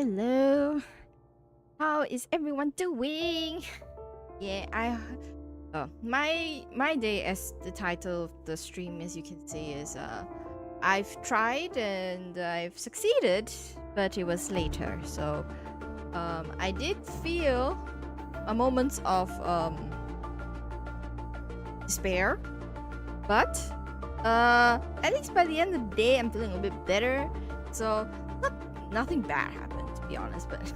Hello. How is everyone doing? Yeah, my day, as the title of the stream, as you can see, is I've tried and I've succeeded, but it was later. So I did feel a moments of despair, but at least by the end of the day I'm feeling a bit better. So nothing bad happened, to be honest, but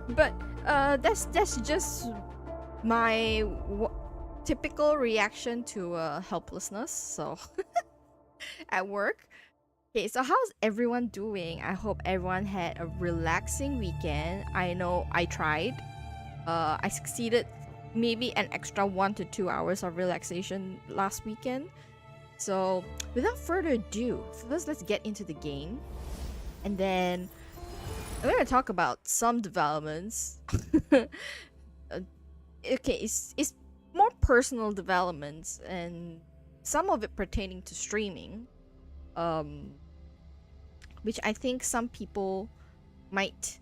but that's just my typical reaction to helplessness. So at work. Okay, so how's everyone doing? I hope everyone had a relaxing weekend. I know I tried. I succeeded maybe an extra 1 to 2 hours of relaxation last weekend. So without further ado, first let's get into the game. And then I'm gonna talk about some developments. Okay, it's more personal developments and some of it pertaining to streaming. Which I think some people might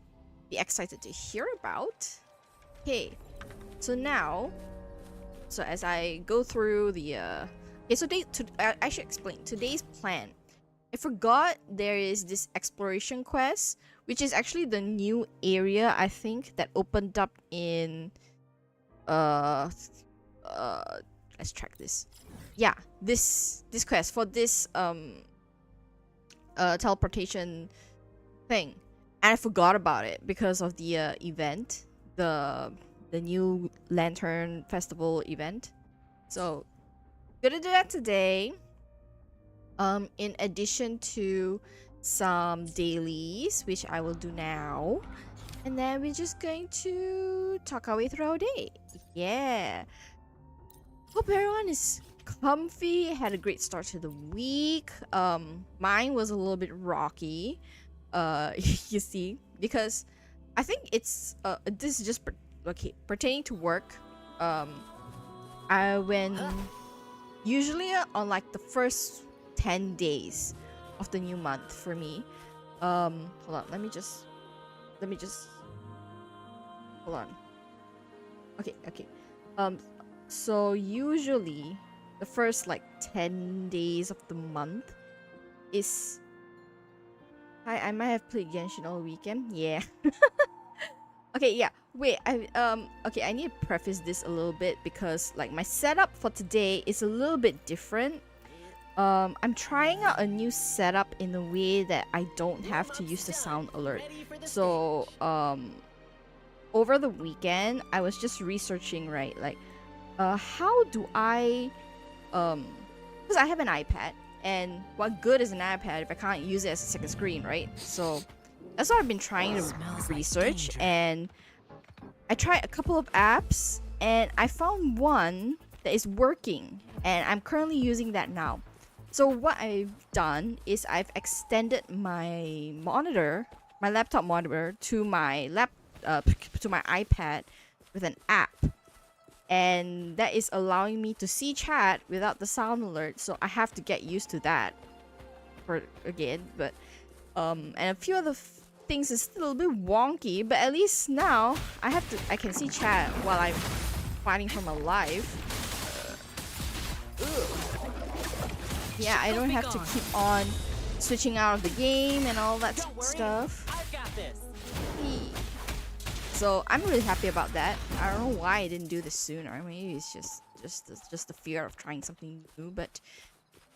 be excited to hear about. Okay, so now, so as I go through the okay, so I should explain today's plan. I forgot there is this exploration quest, which is actually the new area I think that opened up in let's track this. Yeah, this quest for this teleportation thing, and I forgot about it because of the event, the new lantern festival event. So gonna do that today, in addition to some dailies, which I will do now, and then we're just going to talk our way through our day. Yeah, hope everyone is comfy, had a great start to the week. Mine was a little bit rocky, you see, because I think it's this is just okay, pertaining to work. I went usually on like the first 10 days of the new month for me. Hold on, let me just hold on. Okay. So usually the first like 10 days of the month is I might have played Genshin all weekend. Yeah. Okay, yeah. Wait, okay, I need to preface this a little bit because like my setup for today is a little bit different. I'm trying out a new setup in a way that I don't have to use the sound alert. So over the weekend I was just researching, right? Like how do I because I have an iPad, and what good is an iPad if I can't use it as a second screen, right? So that's what I've been trying to research, and I tried a couple of apps and I found one that is working, and I'm currently using that now. So what I've done is I've extended my monitor, my laptop monitor, to my to my iPad with an app, and that is allowing me to see chat without the sound alert. So I have to get used to that for again, but and a few other things is still a little bit wonky, but at least now I can see chat while I'm fighting for my life. Yeah, I don't have to keep on switching out of the game and all that stuff. So I'm really happy about that. I don't know why I didn't do this sooner. Maybe it's just the fear of trying something new. But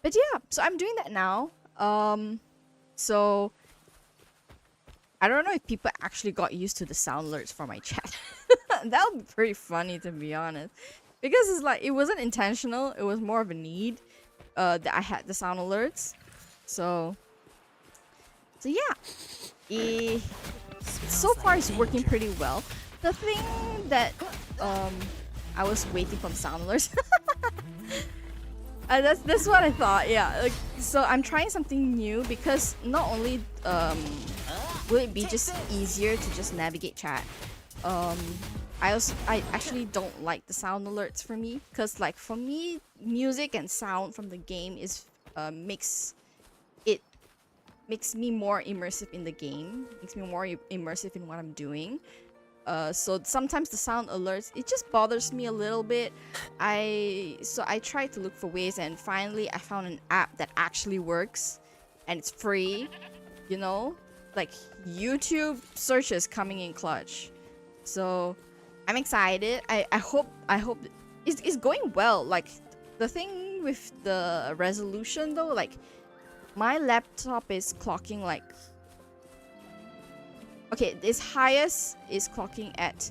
yeah, so I'm doing that now. So I don't know if people actually got used to the sound alerts for my chat. That would be pretty funny, to be honest, because it's like it wasn't intentional. It was more of a need that I had the sound alerts. So yeah, so far it's working pretty well. The thing that I was waiting for the sound alerts. That's what I thought. Yeah, like, so I'm trying something new because not only will it be just easier to just navigate chat, I actually don't like the sound alerts for me, because like for me music and sound from the game is makes makes me more immersive in the game, makes me more immersive in what I'm doing. So sometimes the sound alerts, it just bothers me a little bit. So I tried to look for ways, and finally I found an app that actually works, and it's free. You know, like YouTube searches coming in clutch. So I'm excited. I hope it's going well. Like the thing with the resolution though, like my laptop is clocking like, okay, this highest is clocking at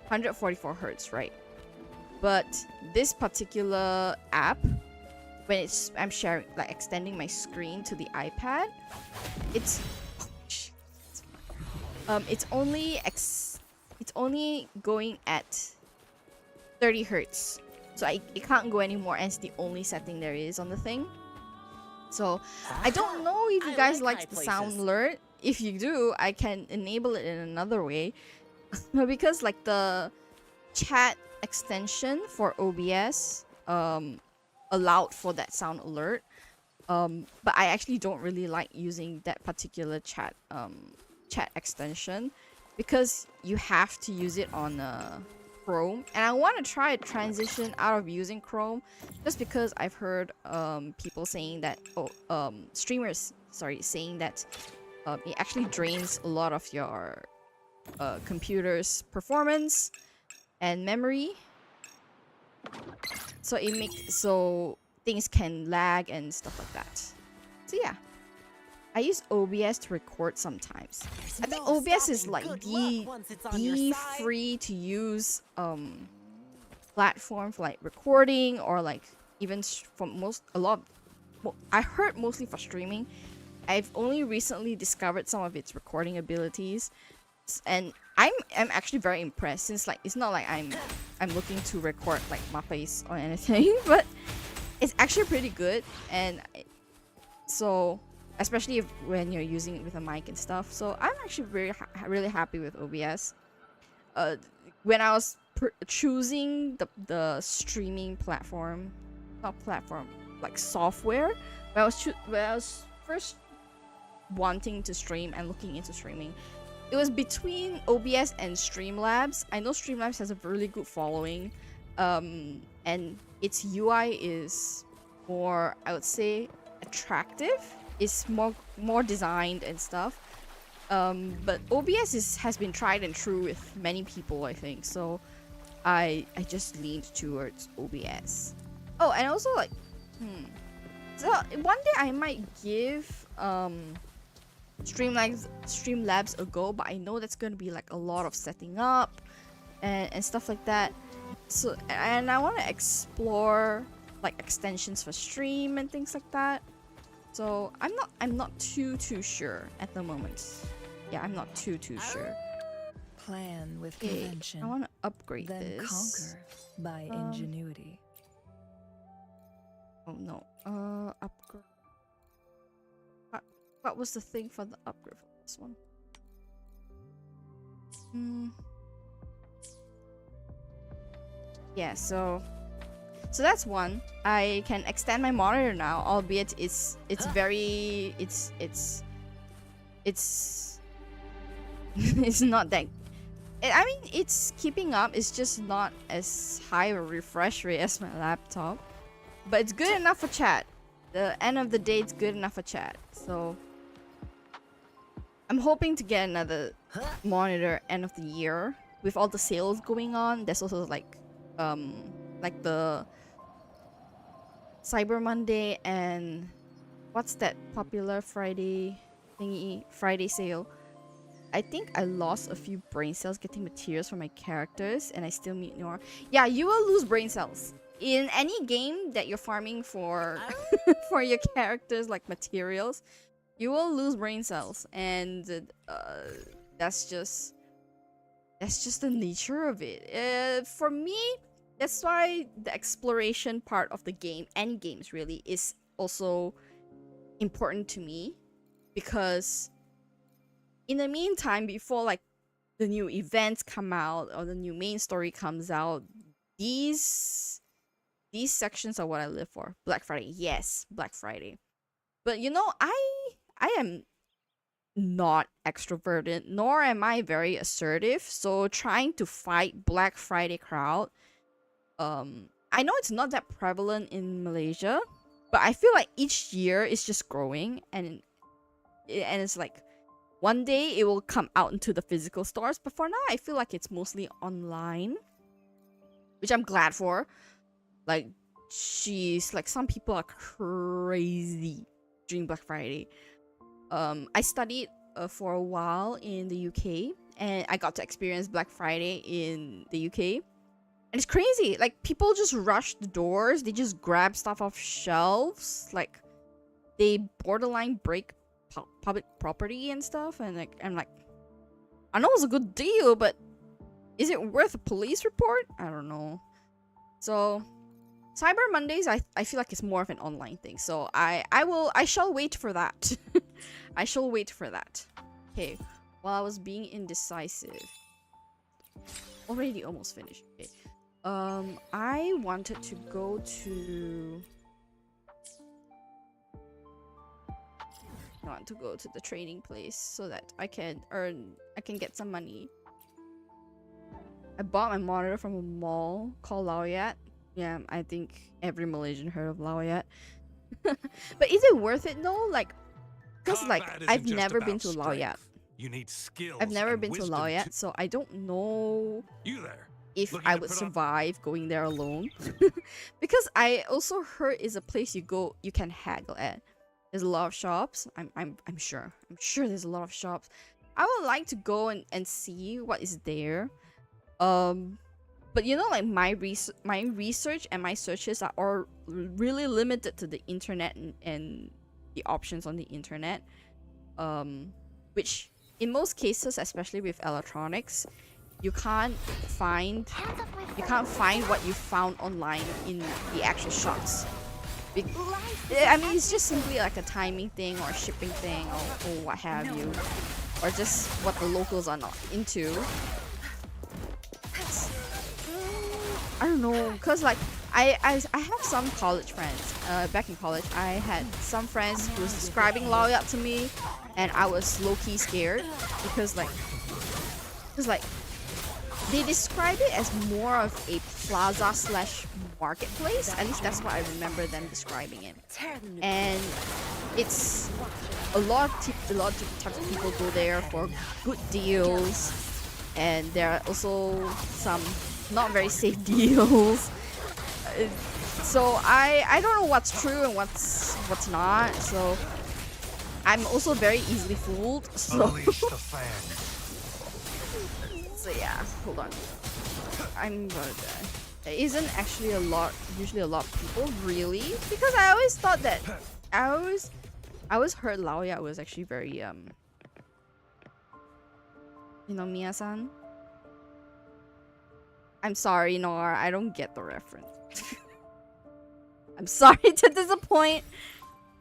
144 hertz, right? But this particular app, when I'm sharing, like extending my screen to the iPad, it's it's only going at 30 hertz, so it can't go anymore, and it's the only setting there is on the thing. So I don't know if you guys like the sound alert. If you do, I can enable it in another way. Because like the chat extension for OBS allowed for that sound alert. But I actually don't really like using that particular chat extension, because you have to use it on Chrome, and I want to try a transition out of using Chrome, just because I've heard people saying that streamers saying that it actually drains a lot of your computer's performance and memory, so things can lag and stuff like that. So yeah, I use OBS to record sometimes. I think OBS is like the free to use platform for like recording, or like even I heard mostly for streaming. I've only recently discovered some of its recording abilities, and I'm actually very impressed, since like it's not like I'm looking to record like my face or anything, but it's actually pretty good. And so especially when you're using it with a mic and stuff. So I'm actually really happy with OBS. When I was choosing the streaming platform, not platform, like software, when I was first wanting to stream and looking into streaming, it was between OBS and Streamlabs. I know Streamlabs has a really good following, and its UI is more, I would say, attractive. It's more designed and stuff. But OBS has been tried and true with many people, I think. So I just leaned towards OBS. Oh, and also like, so one day I might give Streamlabs a go, but I know that's gonna be like a lot of setting up and stuff like that. So, and I want to explore like extensions for stream and things like that. So I'm not too sure at the moment. Yeah, I'm not too sure. Plan with convention. I want to upgrade then this. Conquer by ingenuity. Oh no. Upgrade. What was the thing for the upgrade for this one? Yeah, so that's one. I can extend my monitor now, albeit it's very it's it's not that. I mean, it's keeping up. It's just not as high a refresh rate as my laptop, but it's good enough for chat. The end of the day, it's good enough for chat. So I'm hoping to get another monitor end of the year with all the sales going on. There's also like the Cyber Monday and what's that popular Friday thingy, Friday sale. I think I lost a few brain cells getting materials for my characters, and I still need more. Yeah, you will lose brain cells in any game that you're farming for for your characters, like materials. You will lose brain cells, and that's just the nature of it. For me, that's why the exploration part of the game, any games really, is also important to me, because in the meantime, before like the new events come out or the new main story comes out, these sections are what I live for. Black Friday, yes, Black Friday. But you know, I am not extroverted, nor am I very assertive. So trying to fight Black Friday crowd, I know it's not that prevalent in Malaysia, but I feel like each year it's just growing, and it's like one day it will come out into the physical stores. But for now, I feel like it's mostly online, which I'm glad for. Like, she's like, some people are crazy during Black Friday. I studied for a while in the UK, and I got to experience Black Friday in the UK. And it's crazy. Like, people just rush the doors. They just grab stuff off shelves. Like, they borderline break public property and stuff. And like, I'm like, I know it's a good deal, but is it worth a police report? I don't know. So Cyber Mondays, I feel like it's more of an online thing. So I shall wait for that. I shall wait for that. Okay, while I was being indecisive. Already almost finished. Okay. I wanted to go to... I want to go to the trading place so that I can get some money. I bought my monitor from a mall called Laoyat. Yeah, I think every Malaysian heard of Laoyat. But is it worth it though? Like, because like I've never been to Laoyat. You need skills. I've never been to Laoyat, so I don't know if I would survive going there alone. Because I also heard it's a place you can haggle at. There's a lot of shops. I'm sure there's a lot of shops. I would like to go and see what is there. But you know, like my research and my searches are all really limited to the internet and the options on the internet. Which in most cases, especially with electronics, you can't find what you found online in the actual shops. I mean, it's just simply like a timing thing or a shipping thing or what have you, or just what the locals are not into. I don't know, cause like I have some college friends. Back in college, I had some friends who was describing Laoyat to me, and I was low-key scared because like they describe it as more of a plaza / marketplace. At least that's what I remember them describing it. And it's a lot of types of people go there for good deals, and there are also some not very safe deals. So I don't know what's true and what's not. So I'm also very easily fooled. So so yeah, hold on. I'm gonna die. There isn't actually usually a lot of people, really, because I always thought that I always heard Laoyat was actually very you know, Mia-san. I'm sorry, Nora, I don't get the reference. I'm sorry to disappoint.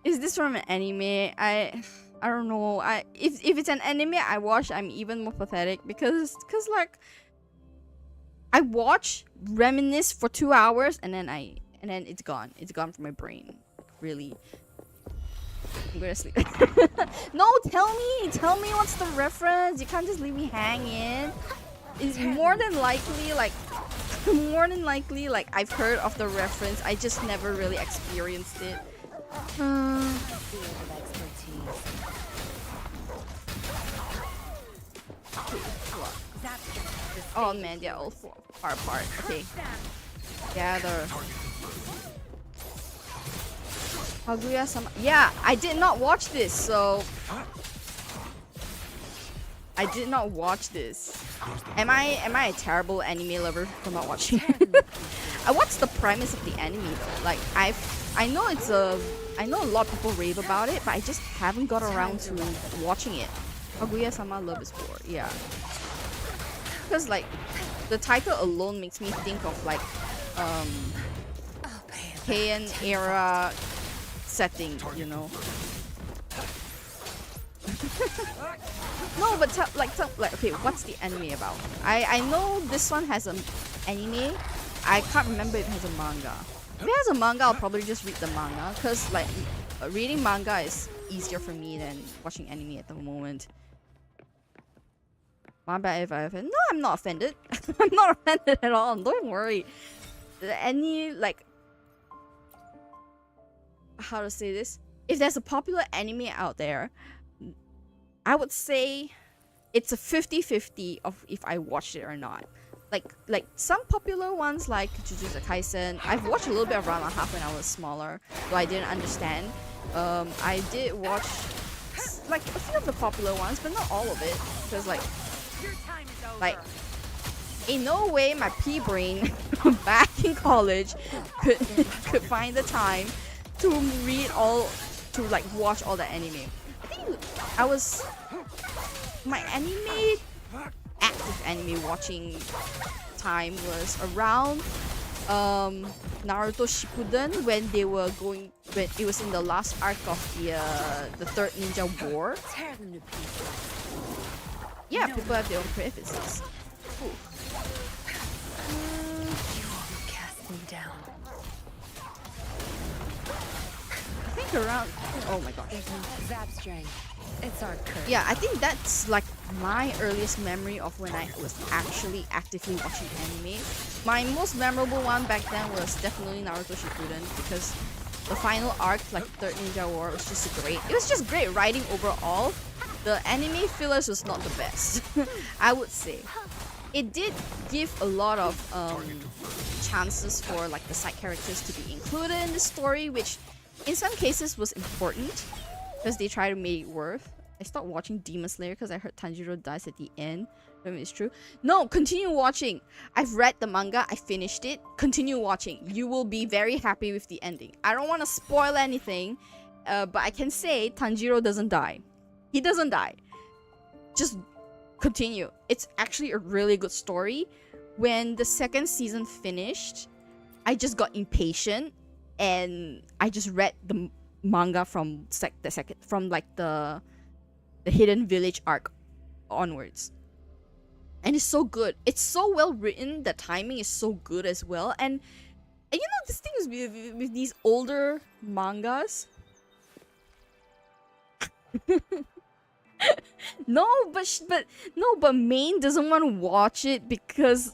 Is this from an anime? I don't know. If it's an anime I watch, I'm even more pathetic because like I watch, reminisce for 2 hours, and then it's gone. It's gone from my brain. Really. I'm gonna sleep. No, tell me what's the reference. You can't just leave me hanging. It's more than likely like I've heard of the reference. I just never really experienced it. Oh man, they're all far apart. Okay. Gather. Kaguya-sama. Yeah, I did not watch this, so I did not watch this. Am I a terrible anime lover for not watching? What's the premise of the anime though? Like I know a lot of people rave about it, but I just haven't got around to watching it. Kaguya-sama Love is War. Yeah. Because like the title alone makes me think of like Heian era setting, you know. No, but tell, okay, what's the anime about? I know this one has an anime. I can't remember if it has a manga. If it has a manga, I'll probably just read the manga, because like reading manga is easier for me than watching anime at the moment. My bad if I offend. No, I'm not offended. I'm not offended at all. Don't worry. Any like, how to say this? If there's a popular anime out there, I would say it's a 50-50 of if I watched it or not. Like some popular ones like Jujutsu Kaisen, I've watched a little bit of Ranma half when I was smaller, though I didn't understand. I did watch like a few of the popular ones, but not all of it, because like in no way my pea brain back in college could find the time to watch all the anime. I think I was my active anime watching time was around Naruto Shippuden, when it was in the last arc of the third ninja war. Yeah, people have their own preferences. Ooh. Cast me down. I think around. Oh my gosh. Zap strength. It's our curse. Yeah, I think that's like my earliest memory of when I was actually actively watching anime. My most memorable one back then was definitely Naruto Shippuden, because the final arc, like Third Ninja War, was just great. It was just great writing overall. The anime fillers was not the best, I would say. It did give a lot of chances for like the side characters to be included in the story, which in some cases was important because they try to make it worth. I stopped watching Demon Slayer because I heard Tanjiro dies at the end. I mean, it's true. No, continue watching. I've read the manga. I finished it. Continue watching. You will be very happy with the ending. I don't want to spoil anything, but I can say Tanjiro doesn't die. He doesn't die. Just continue. It's actually a really good story. When the second season finished, I just got impatient and I just read the manga from the Hidden Village arc onwards. And it's so good. It's so well written. The timing is so good as well. And you know, this thing is with these older mangas. But Main doesn't want to watch it because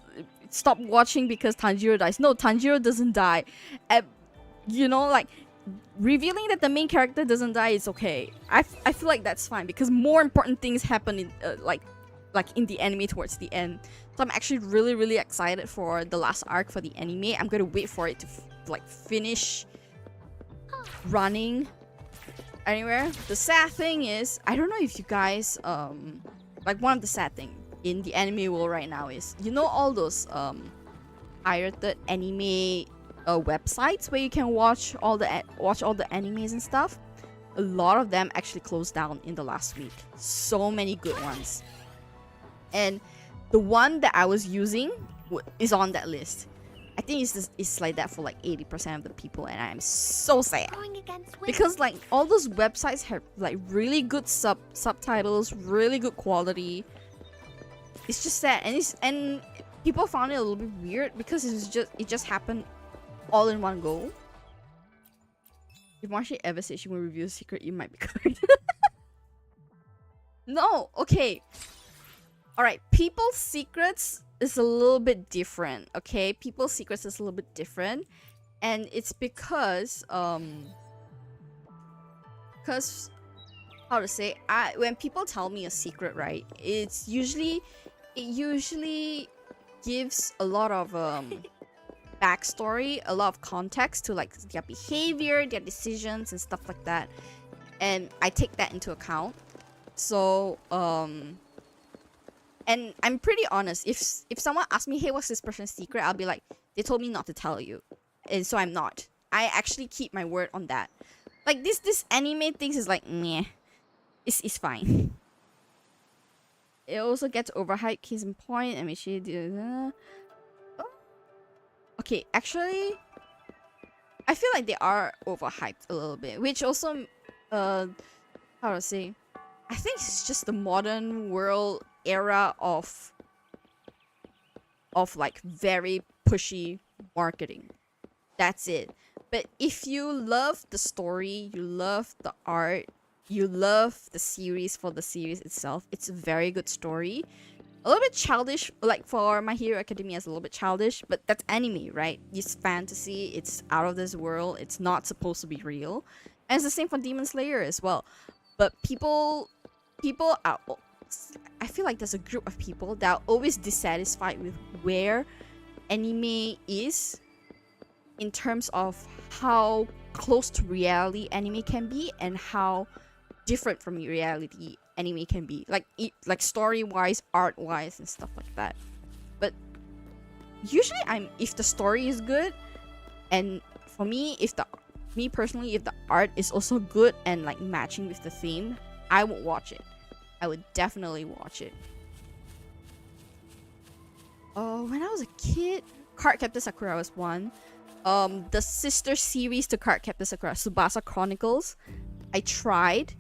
stop watching because Tanjiro dies. No, Tanjiro doesn't die. You know, like revealing that the main character doesn't die is okay. I feel like that's fine because more important things happen in like in the anime towards the end. So I'm actually really excited for the last arc for the anime. I'm gonna wait for it to finish running anywhere. The sad thing is, I don't know if you guys like, one of the sad thing in the anime world right now is, you know, all those pirated anime websites where you can watch all the animes and stuff. A lot of them actually closed down in the last week. So many good ones. And the one that I was using is on that list. I think it's like that for like 80% of the people, and I am so sad because like all those websites have like really good subtitles, really good quality. It's just sad, and people found it a little bit weird because it just happened all in one go. If Marcy ever said she will reveal a secret, you might be correct. No, okay. Alright, people's secrets is a little bit different, okay? People's secrets is a little bit different. And it's because how to say, when people tell me a secret, right, it usually gives a lot of backstory, a lot of context to like their behavior, their decisions and stuff like that. And I take that into account. So and I'm pretty honest. If someone asks me, hey, what's this person's secret? I'll be like, they told me not to tell you. And so I'm not. I actually keep my word on that. Like this anime things is like, meh. It's fine. It also gets overhyped, case in point. I mean, she did. Okay, actually, I feel like they are overhyped a little bit. Which also, how to say, I think it's just the modern world era of like very pushy marketing. That's it. But if you love the story, you love the art, you love the series for the series itself. It's a very good story. A little bit childish, like for My Hero Academia, it's a little bit childish, but that's anime, right? It's fantasy, it's out of this world, it's not supposed to be real. And it's the same for Demon Slayer as well. But people are, I feel like there's a group of people that are always dissatisfied with where anime is in terms of how close to reality anime can be and how different from reality anime can be, like story wise, art wise, and stuff like that. But usually, if the story is good, and for me, me personally, if the art is also good and like matching with the theme, I would watch it. I would definitely watch it. Oh, when I was a kid, Cardcaptor Sakura was one. The sister series to Cardcaptor Sakura, Tsubasa Chronicles, I tried,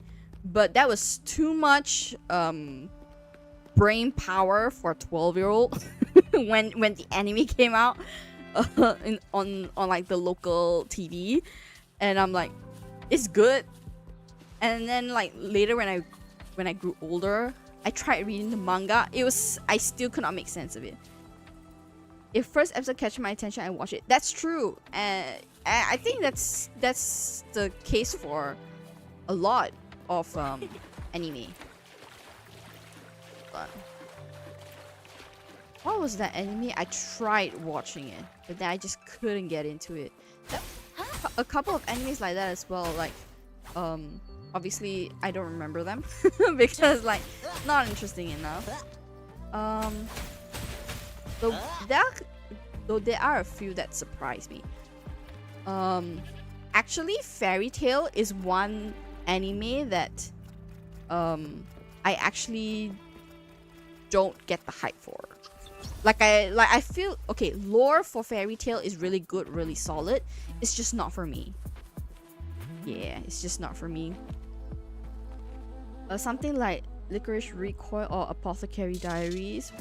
but that was too much brain power for a 12-year-old when the anime came out on like the local TV, and I'm like, it's good. And then like later when I grew older, I tried reading the manga. I still could not make sense of it. If first episode catches my attention, I watch it. That's true, and I think that's the case for a lot of anime. But what was that anime? I tried watching it, but then I just couldn't get into it. A couple of animes like that as well. Like, obviously I don't remember them because like not interesting enough. Though there are a few that surprise me. Actually, Fairy Tail is one anime that I actually don't get the hype for. I feel okay, lore for Fairy Tail is really good, really solid. It's just not for me. Yeah, it's just not for me. Something like Licorice Recoil or Apothecary Diaries.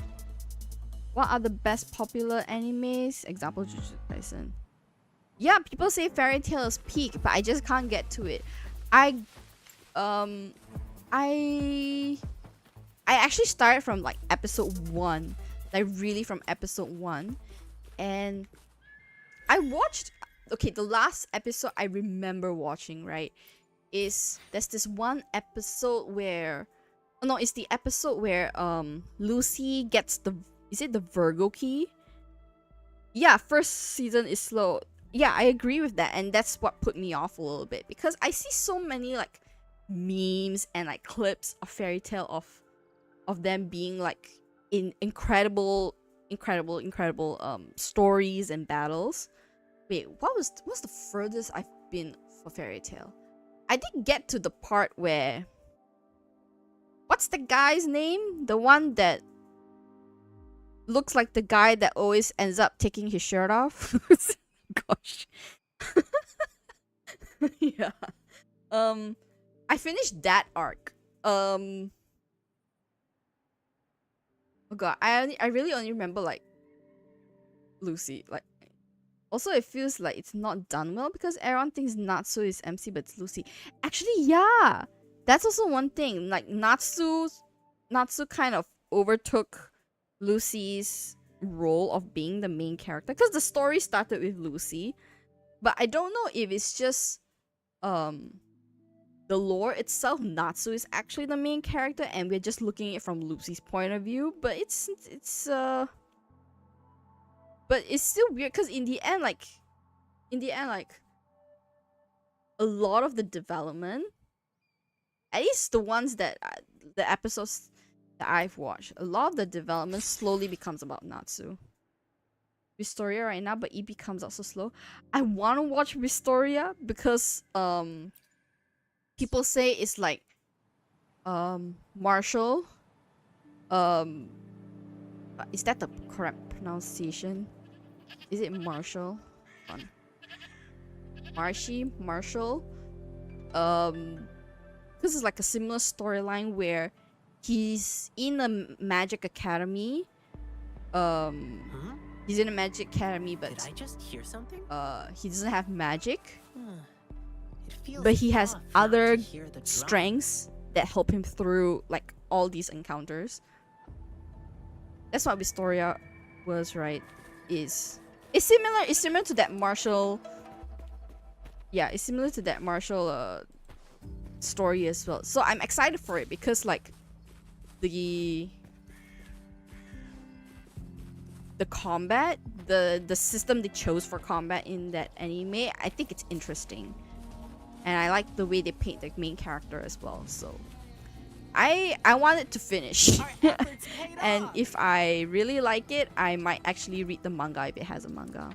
What are the best popular animes? Example, Jujutsu Kaisen. Yeah, people say Fairy Tail is peak, but I just can't get to it. I actually started from like episode 1, like really from episode 1, and I watched. Okay, the last episode I remember watching, right, is there's this one episode where, oh no, it's the episode where Lucy gets the, is it the Virgo key? Yeah, first season is slow. Yeah, I agree with that, and that's what put me off a little bit because I see so many like memes and like clips of Fairy Tail of them being like in incredible stories and battles. Wait, what's the furthest I've been for Fairy Tail? I did get to the part where, what's the guy's name? The one that looks like the guy that always ends up taking his shirt off. Gosh. Yeah. I finished that arc. Oh god, I really only remember like Lucy. Like, also it feels like it's not done well because everyone thinks Natsu is MC, but it's Lucy. Actually, yeah, that's also one thing. Like Natsu kind of overtook Lucy's role of being the main character because the story started with Lucy, but I don't know if it's just the lore itself. Natsu is actually the main character and we're just looking at it from Lucy's point of view, but it's still weird because in the end like a lot of the development, at least the ones that the episodes that I've watched, a lot of the development slowly becomes about Natsu. Wistoria right now, but EP comes out so slow. I want to watch Wistoria because people say it's like Marshall. Is that the correct pronunciation? Is it Marshall? Hold on. Marshall. This is like a similar storyline where he's in a magic academy. He's in a magic academy, but did I just hear something? he doesn't have magic. but he has other strengths that help him through like all these encounters. That's what Vistoria was, right? It's similar to that martial. Yeah, it's similar to that martial story as well. So I'm excited for it because like the combat, the system they chose for combat in that anime, I think it's interesting. And I like the way they paint the main character as well. So I want it to finish. And if I really like it, I might actually read the manga if it has a manga.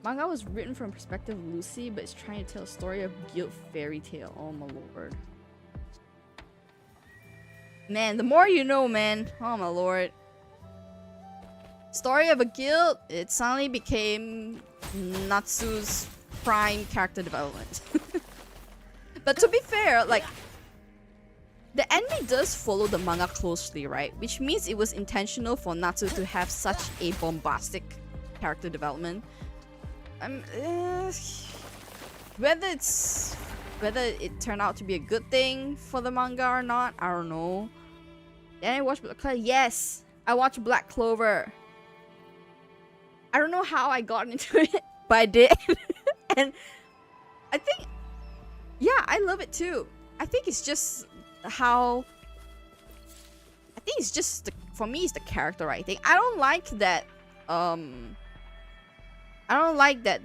Manga was written from the perspective of Lucy, but it's trying to tell a story of guilt fairy tale. Oh my lord. Man, the more you know, man. Oh my lord. Story of a guild, it suddenly became Natsu's prime character development. But to be fair, like, the anime does follow the manga closely, right? Which means it was intentional for Natsu to have such a bombastic character development. Whether it turned out to be a good thing for the manga or not, I don't know. Then I watched Black Clover. Yes, I watched Black Clover. I don't know how I got into it, but I did. And I think, yeah, I love it too. I think it's just how, I think it's just for me, it's the character writing. I don't like that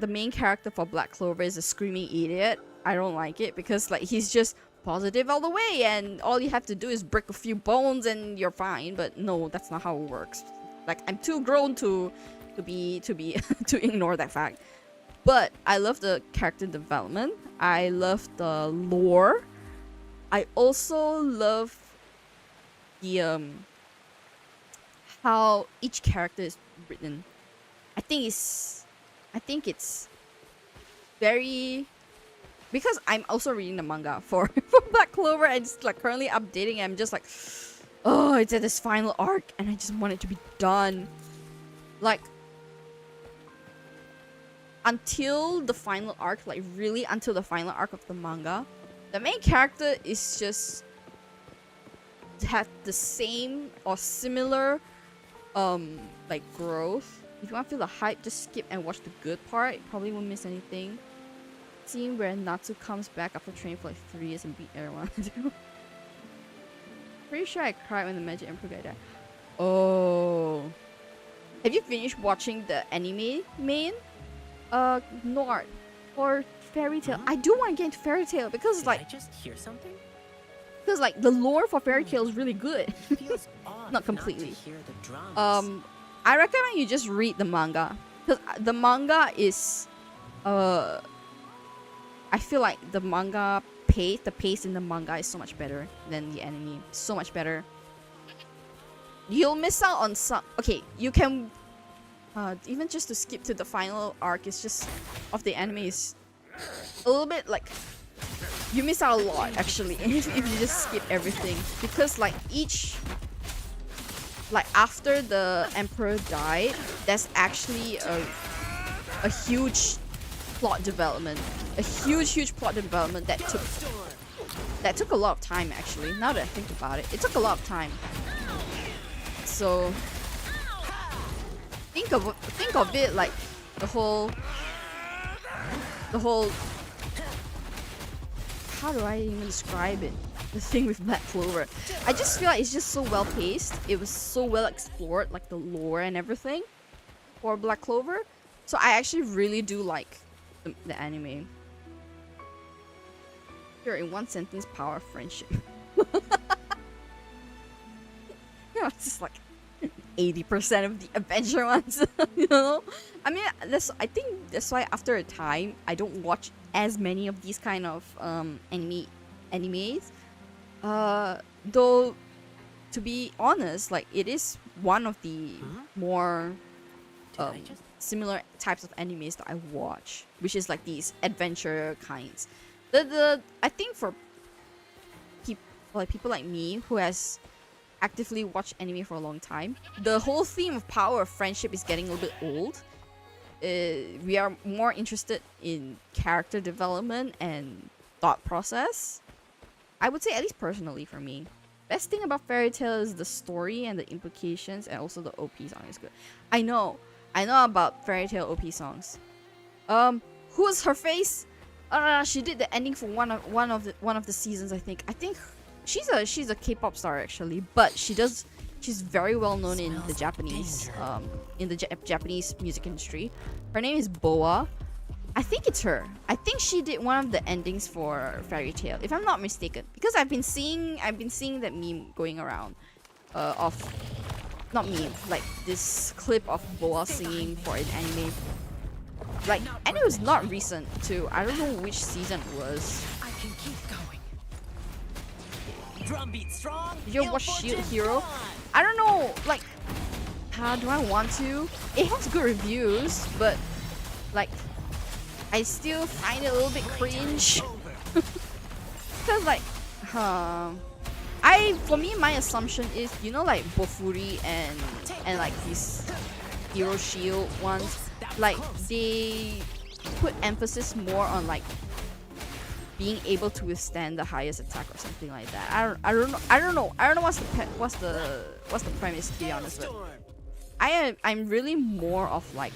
the main character for Black Clover is a screaming idiot. I don't like it because like he's just positive all the way and all you have to do is break a few bones and you're fine. But no, that's not how it works. Like I'm too grown to to ignore that fact. But I love the character development. I love the lore. I also love the how each character is written. I think it's very, because I'm also reading the manga for Black Clover and it's like currently updating. I'm just like, oh, it's at this final arc and I just want it to be done. Like until the final arc, like really until the final arc of the manga, the main character is just have the same or similar like growth. If you want to feel the hype, just skip and watch the good part. You probably won't miss anything. Scene where Natsu comes back after training for like 3 years and beat everyone. Pretty sure I cried when the Magic Emperor guy died. Oh. Have you finished watching the anime main? Nord or Fairy Tail? I do want to get into Fairy Tail because like, I just hear something? because like the lore for Fairy Tail is really good. Feels odd Not completely. to hear the drums. I recommend you just read the manga because the manga is I feel like the manga the pace in the manga is so much better than the anime. So much better. You'll miss out on some. Okay, you can even just to skip to the final arc is just of the anime is a little bit like you miss out a lot actually if you just skip everything, because like each, like after the emperor died, there's actually a huge plot development, a huge plot development that took a lot of time actually. Now that I think about it, it took a lot of time. So think of it like the whole how do I even describe it? The thing with Black Clover. I just feel like it's just so well paced. It was so well explored, like the lore and everything for Black Clover. So I actually really do like the anime. Here in one sentence, power of friendship. You know, it's just like 80% of the adventure ones. You know, I mean, I think that's why after a time I don't watch as many of these kind of animes. Though to be honest, like it is one of the more similar types of animes that I watch, which is like these adventure kinds. I think for people like me who has actively watched anime for a long time, the whole theme of power of friendship is getting a little bit old. we are more interested in character development and thought process. I would say, at least personally for me, best thing about Fairy Tail is the story and the implications, and also the OP song is good. I know about Fairy Tail OP songs. Who's her face? She did the ending for one of the seasons. I think she's a K-pop star actually, but she's very well known in the Japanese Japanese music industry. Her name is Boa. I think it's her. I think she did one of the endings for Fairy Tail, if I'm not mistaken. Because I've been seeing that meme going around, not meme, like this clip of Boa singing for an anime. Like, and it was not recent too. I don't know which season it was. I can keep going. Drumbeat strong. Did you watch Shield Hero? I don't know. Like, how do I want to? It has good reviews, but like, I still find it a little bit cringe. Cause like, for me, my assumption is, you know, like Bofuri and like these Hero Shield ones, like they put emphasis more on like being able to withstand the highest attack or something like that. I don't know what's the premise, to be honest. But I'm really more of like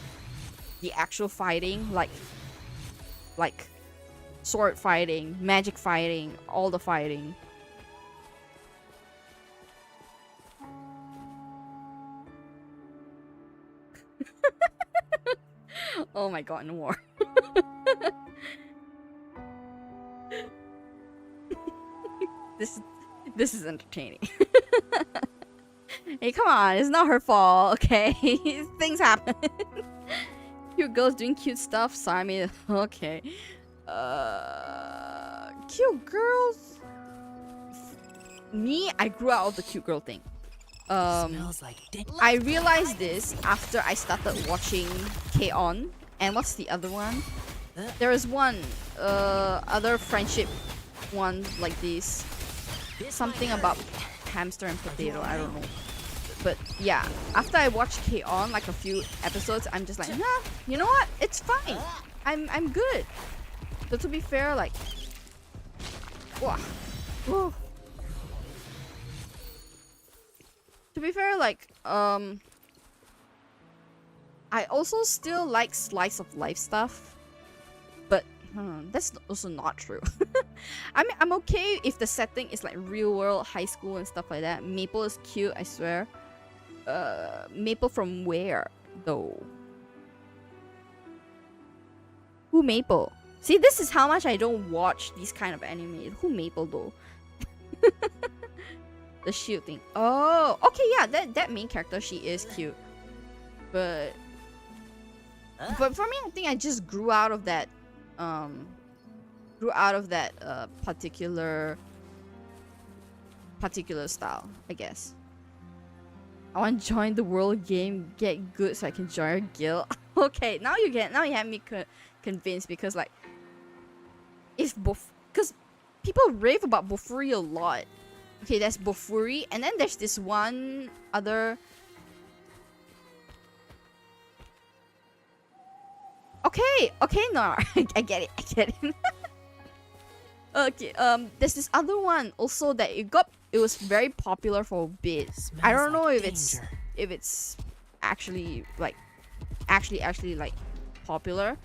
the actual fighting, like sword fighting, magic fighting, all the fighting. Oh my god, no more. This is entertaining. Hey, come on, it's not her fault, okay? Things happen. Cute girls doing cute stuff, so I mean, okay. Cute girls? Me, I grew out of the cute girl thing. Smells like I realized this after I started watching K-On! And what's the other one? There is one other friendship one like this. Something about hamster and potato, I don't know. But yeah, after I watched K-On! Like a few episodes, I'm just like, nah, you know what? It's fine. I'm good. So to be fair, like, wow. Whew. To be fair, like, I also still like slice of life stuff, but that's also not true. I mean, I'm okay if the setting is like real world, high school and stuff like that. Maple is cute, I swear. Maple from where, though? Who Maple? See, this is how much I don't watch these kind of anime. Who Maple, though? The shield thing. Oh, okay, yeah, that main character, she is cute. But for me, I think I just grew out of that particular style, I guess. I want to join the world game, get good so I can join a guild. Okay, now you have me convinced, because like, if because people rave about Bofuri a lot. Okay, that's Bofuri, and then there's this one other. Okay, no, I get it. Okay, there's this other one also that it was very popular for a bit. I don't know if it's actually like popular.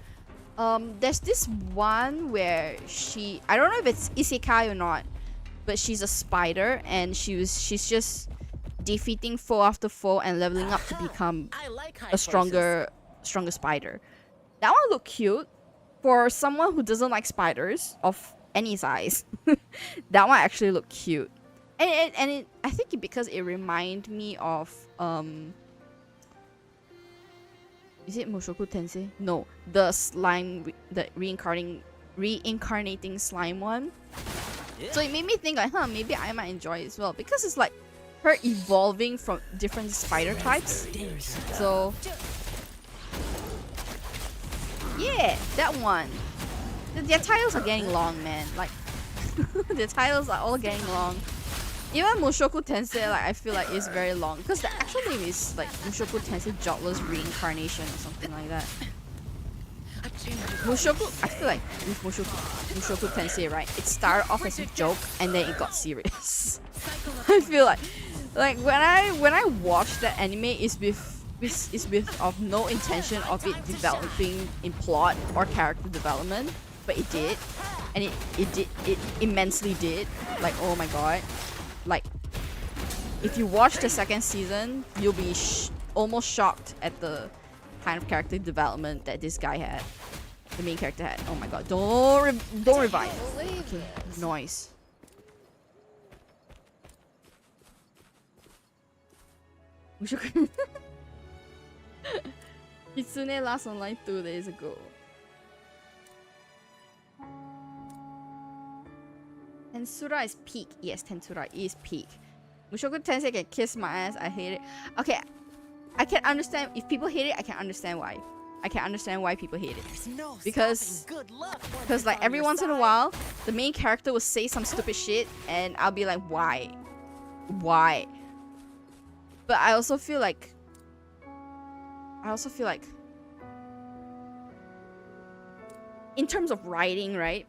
There's this one where I don't know if it's isekai or not, but she's a spider, and she's just defeating foe after foe and leveling up to become a stronger spider. That one looked cute for someone who doesn't like spiders of any size. That one actually looked cute, and I think because it reminded me of is it Mushoku Tensei? No, the slime, the reincarnating slime one. Yeah. So it made me think like, maybe I might enjoy it as well, because it's like her evolving from different spider types. So yeah, that one. Their titles are getting long, man. Like their titles are all getting long. Even Mushoku Tensei, like, I feel like is very long, because the actual name is like Mushoku Tensei Jobless Reincarnation or something like that. Mushoku, I feel like with Mushoku Tensei, right? It started off as a joke and then it got serious. I feel like when I watched the anime, is with of no intention of it developing in plot or character development, but it did, and it immensely did. Like, oh my god, like if you watch the second season, you'll be almost shocked at the kind of character development that this guy had. The main character had. Oh my god! Don't revive. Okay, noise. Kitsune last online 2 days ago. Tensura is peak. Yes, Tensura is peak. Mushoku Tensei can kiss my ass. I hate it. Okay, I can understand if people hate it. I can understand why. I can understand why people hate it. Because like every once in a while, the main character will say some stupid shit, and I'll be like, why? Why? But I also feel like in terms of writing, right?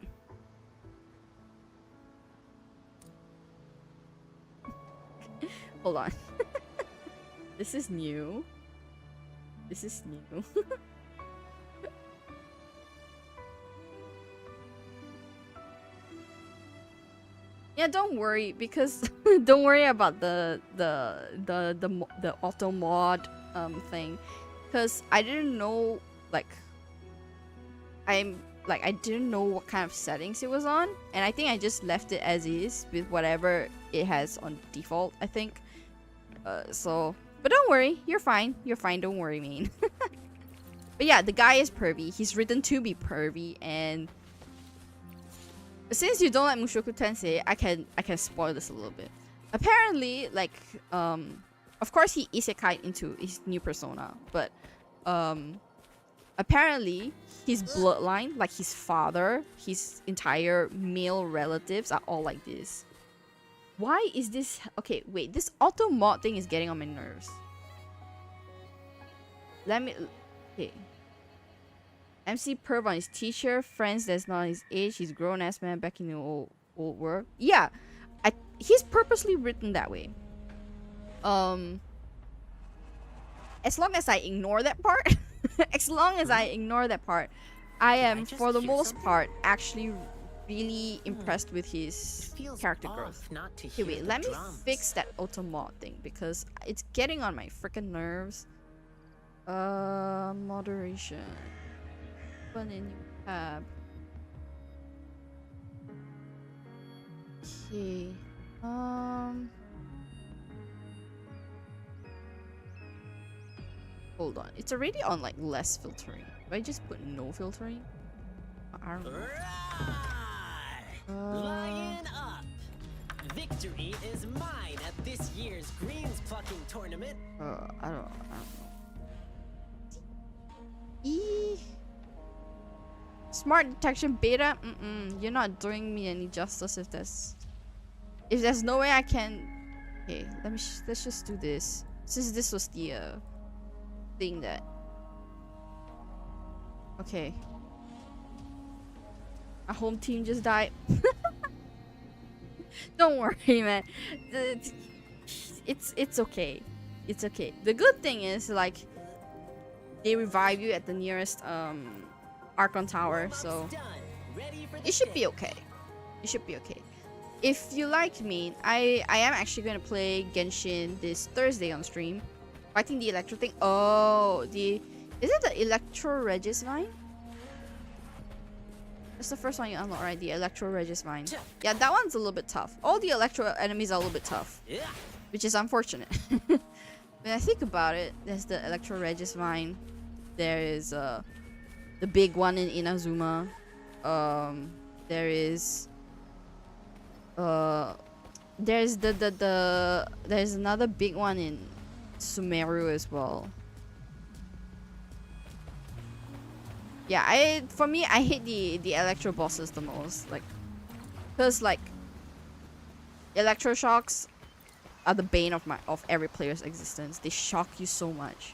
Hold on. This is new. This is new. Yeah, don't worry, because don't worry about the auto mod thing, because I didn't know, like I didn't know what kind of settings it was on, and I think I just left it as is with whatever it has on default, I think. So, but don't worry, you're fine. You're fine. Don't worry, man. But yeah, the guy is pervy. He's written to be pervy, and since you don't like Mushoku Tensei, I can spoil this a little bit. Apparently, like, of course he isekai into his new persona, but apparently his bloodline, like his father, his entire male relatives are all like this. Why is this? Okay, wait, this auto mod thing is getting on my nerves. Let me, okay. MC perv on his teacher, friends that's not his age, he's grown ass man back in the old world. Yeah, he's purposely written that way. As long as I ignore that part, I am, for the most part, actually really impressed with his character growth. Okay, wait, let me fix that auto mod thing because it's getting on my freaking nerves. Moderation. Open a new tab. Okay. Hold on. It's already on like less filtering. Do I just put no filtering? I don't know. Lion up! Victory is mine at this year's greens plucking tournament. I don't know. Smart detection beta? You're not doing me any justice if there's no way I can. Okay, let's just do this. Since this was the thing that. Okay. Our home team just died. Don't worry, man. It's okay. It's okay. The good thing is, like, they revive you at the nearest Archon Tower, so it should be okay. It should be okay. If you like me, I am actually gonna play Genshin this Thursday on stream, fighting the Electro thing. Oh, is it the Electro Regismine? That's the first one you unlock, right? The Electro Regismine. Yeah, that one's a little bit tough. All the Electro enemies are a little bit tough, which is unfortunate. When I think about it, there's the Electro Regismine. There is the big one in Inazuma. There is there's there's another big one in Sumeru as well. Yeah, for me I hate the Electro bosses the most, like, cause like electroshocks are the bane of every player's existence. They shock you so much.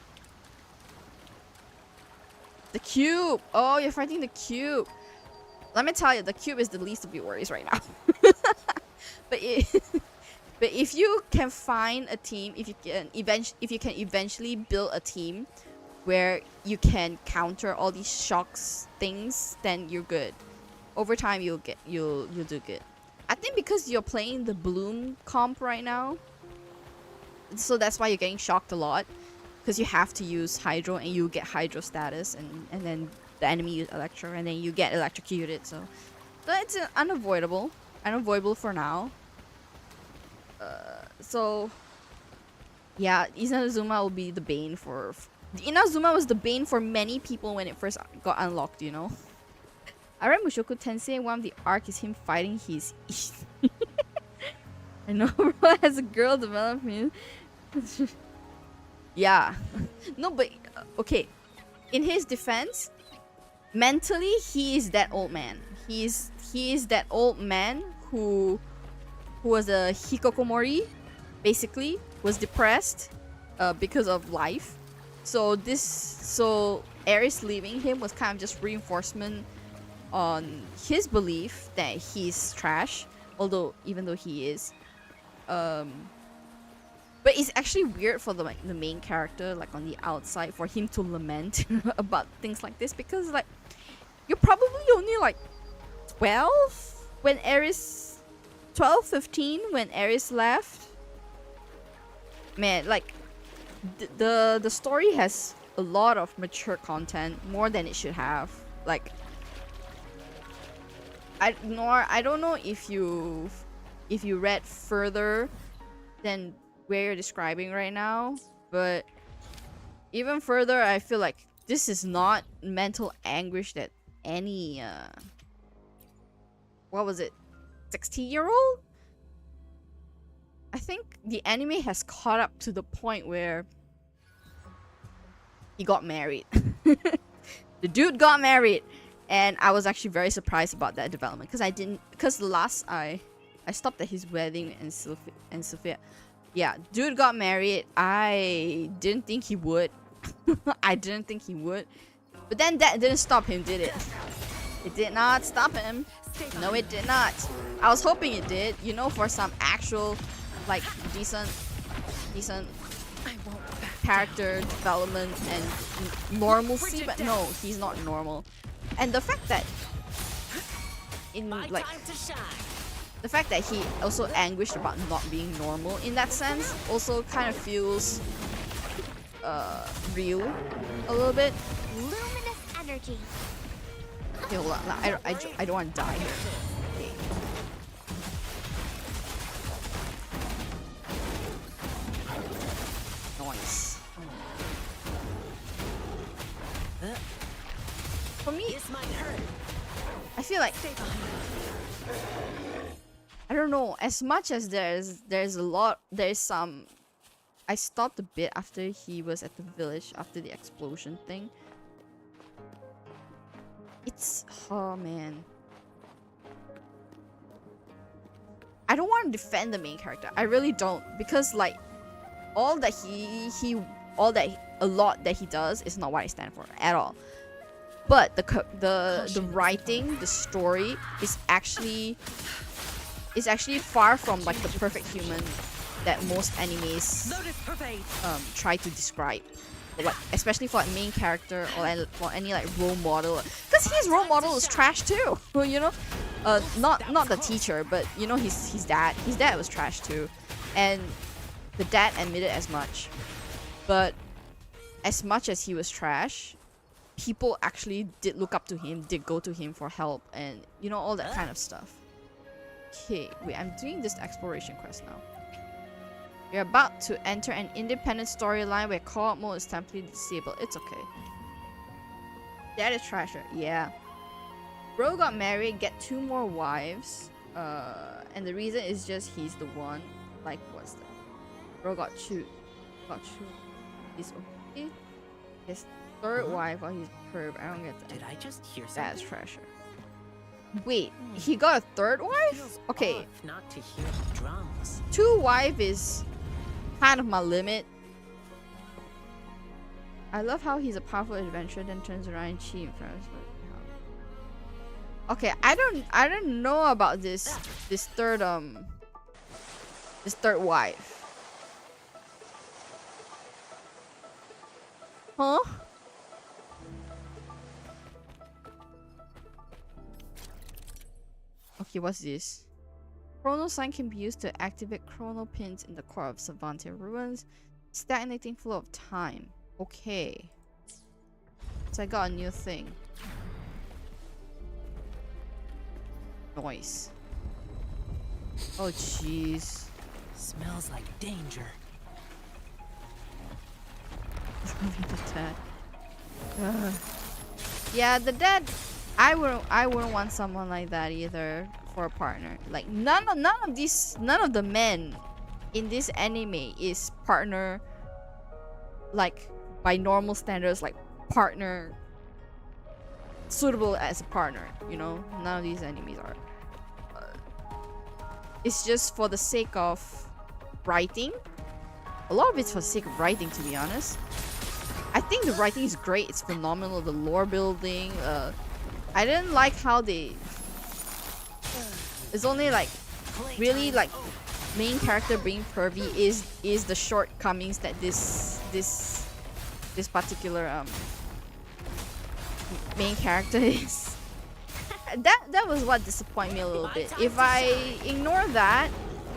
The cube. Oh, you're fighting the cube. Let me tell you, the cube is the least of your worries right now. but but if you can find a team, if you can eventually build a team where you can counter all these shocks things, then you're good. Over time, you'll do good. I think because you're playing the Bloom comp right now, so that's why you're getting shocked a lot. Because you have to use Hydro and you get Hydro status, and then the enemy use Electro and then you get electrocuted. So it's unavoidable for now. So yeah, Inazuma will be the bane for. Inazuma was the bane for many people when it first got unlocked. You know. I read Mushoku Tensei. One of the arc is him fighting his. I know, bro. As a girl development. Yeah. No, but okay. In his defense, mentally he is that old man. He is that old man who was a hikokomori, basically was depressed because of life. So Ares leaving him was kind of just reinforcement on his belief that he's trash, even though he is. But it's actually weird for the main character, like on the outside, for him to lament about things like this, because like you're probably only like 12 when Ares 12, 15 when Ares left. Man, like the story has a lot of mature content, more than it should have. Like I don't know if you read further than where you're describing right now, but even further, I feel like this is not mental anguish that any what was it, 16-year-old? I think the anime has caught up to the point where he got married. The dude got married, and I was actually very surprised about that development, because last I stopped at his wedding and Sophia. Yeah, dude got married. I didn't think he would. I didn't think he would. But then that didn't stop him, did it? It did not stop him. No, it did not. I was hoping it did, you know, for some actual, like, decent character development and normalcy. But no, he's not normal. And the fact that the fact that he also anguished about not being normal in that sense also kind of feels real a little bit. Luminous energy. Okay, hold on. I don't want to die here. Okay. Nice. For me, This might hurt. I feel like I don't know. As much as there's some. I stopped a bit after he was at the village after the explosion thing. It's oh man. I don't want to defend the main character. I really don't, because like all that a lot that he does is not what I stand for at all. But the writing, the story is actually far from like the perfect human that most animes try to describe. Like, especially for a main character or for any like role model, because his role model is trash too. Well, you know, not the teacher, but you know his dad. His dad was trash too, and the dad admitted as much. But as much as he was trash, people actually did look up to him, did go to him for help, and you know, all that kind of stuff. Okay, wait, I'm doing this exploration quest now. You're about to enter an independent storyline where co-op mode is temporarily disabled. It's okay. That is treasure. Yeah. Bro got married, get 2 more wives. And the reason is just he's the one. Like, what's that? Bro got chewed. He's okay. His 3rd wife while he's perv. I don't get that. Did I just hear something? That's treasure. Wait, he got a 3rd wife? Feels Okay. off not to hear the drums. 2 wife is kind of my limit. I love how he's a powerful adventurer, then turns around and cheats in front of us. Okay, I don't know about this third wife. Huh? Okay, what's this? Chrono sign can be used to activate chrono pins in the core of Savante ruins, stagnating flow of time. Okay. So I got a new thing. Noise. Oh jeez. Smells like danger. The dad. Ugh. Yeah, the dad. I wouldn't want someone like that either for a partner. Like none of the men in this anime is partner, like by normal standards, like partner suitable as a partner, you know. None of these enemies are. It's just for the sake of writing. A lot of it's for the sake of writing, to be honest. I think the writing is great. It's phenomenal. The lore building. I didn't like how they. It's only like really like main character being pervy is the shortcomings that this particular main character is. That was what disappointed me a little bit. If I ignore that,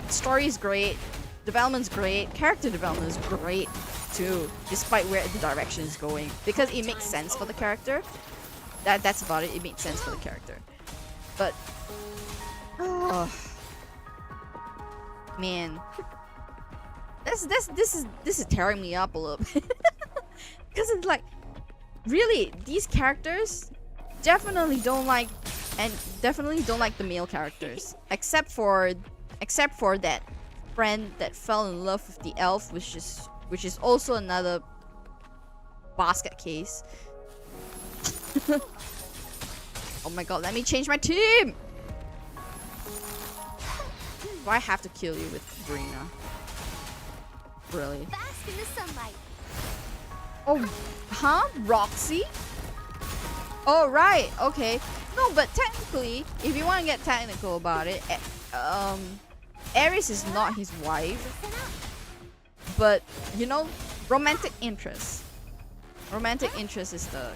story is great, development's great, character development is great too, despite where the direction is going, because it makes sense for the character. That's about it. It makes sense for the character, but man, this is tearing me up a little bit because it's like, really, these characters definitely don't like the male characters, except for that friend that fell in love with the elf, which is also another basket case. Oh my god, let me change my team! Do I have to kill you with Brina? Really? Bask in the sunlight. Oh, huh? Roxy? Oh, right. Okay. No, but technically, if you want to get technical about it, Ares is not his wife. But, you know, romantic interest. Romantic interest is the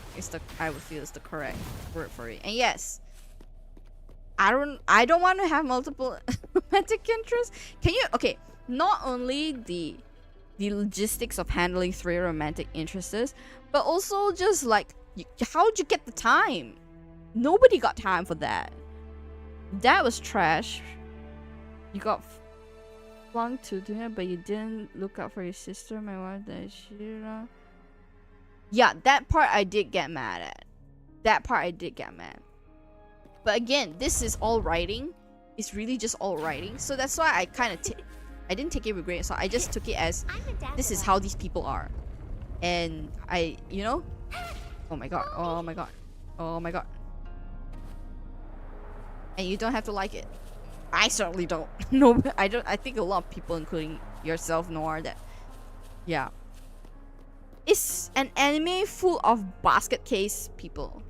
I would feel is the correct word for it. And yes, I don't want to have multiple romantic interests. Can you? Okay, not only the logistics of handling 3 romantic interests, but also just like how'd you get the time? Nobody got time for that. That was trash. You got flung to dinner, but you didn't look out for your sister. My wife, that she. Yeah, that part I did get mad at. But again, this is all writing. It's really just all writing. So that's why I kind of I didn't take it with grain. So I just took it as this is how these people are. And I, you know, oh my god, oh my god, oh my god. And you don't have to like it. I certainly don't. No, I don't. I think a lot of people, including yourself, Noir, that yeah. It's an anime full of basket case people.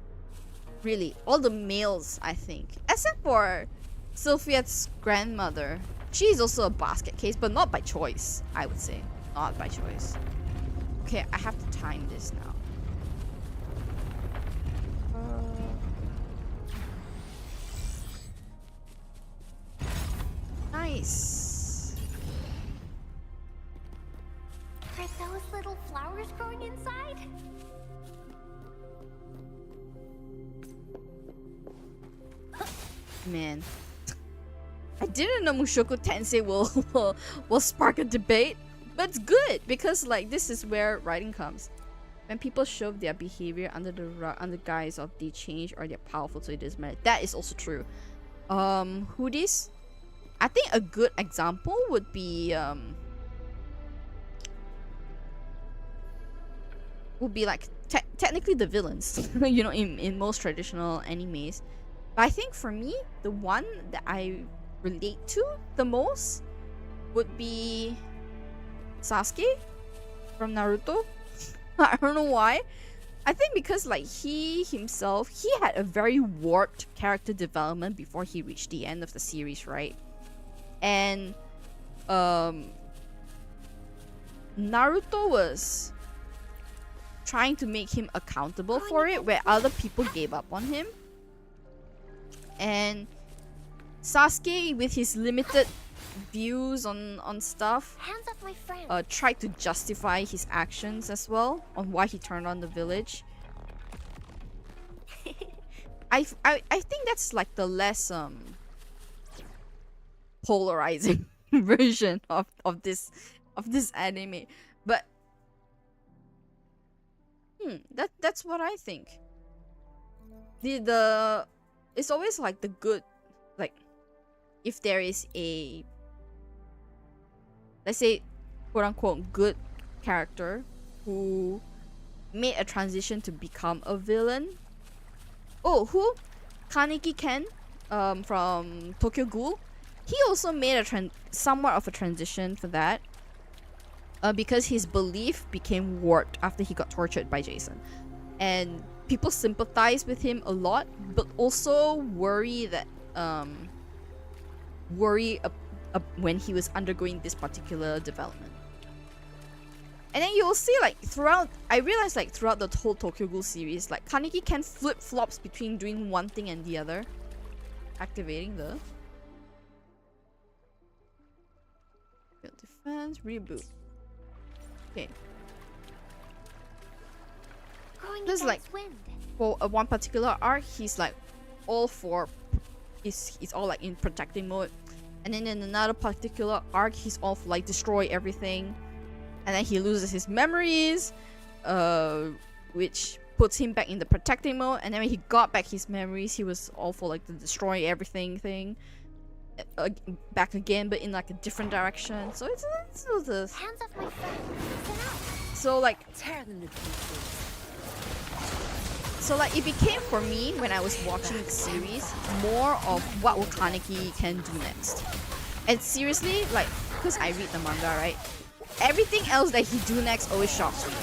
Really, all the males, I think. Except for Sylphia's grandmother. She's also a basket case, but not by choice, I would say. Not by choice. Okay, I have to time this now. Nice. Are those little flowers growing inside? Man, I didn't know Mushoku Tensei will spark a debate, but it's good because like this is where writing comes. When people show their behavior under the guise of they change or they're powerful, so it doesn't matter. That is also true. Who this? I think a good example would be like technically the villains, you know, in most traditional animes. But I think for me, the one that I relate to the most would be Sasuke from Naruto. I don't know why. I think because like he himself, he had a very warped character development before he reached the end of the series, right? And Naruto was trying to make him accountable for it, where other people gave up on him. And Sasuke, with his limited views on stuff, Hands off my friend. tried to justify his actions as well on why he turned on the village. I think that's like the less polarizing version of this anime, but that's what I think. The it's always like the good, like if there is a, let's say, quote unquote good character who made a transition to become a villain. Oh, who? Kaneki Ken from Tokyo Ghoul. He also made a somewhat of a transition for that. Because his belief became warped after he got tortured by Jason. And people sympathize with him a lot, but also worry that when he was undergoing this particular development. And then you'll see like throughout, I realized like throughout the whole Tokyo Ghoul series, like Kaneki Ken flip-flops between doing one thing and the other. Activating the field defense, reboot. Okay. Going There's like against wind. for one particular arc, he's like all for, he's all like in protecting mode, and then in another particular arc, he's all for like destroy everything, and then he loses his memories, which puts him back in the protecting mode, and then when he got back his memories, he was all for like the destroy everything thing. Back again, but in like a different direction. So it's this. Hands off my friend. Listen up. So like Tear them to pieces. So like it became for me when I was watching the series more of what will Kaneki can do next. And seriously, like, because I read the manga, right? Everything else that he do next always shocks me.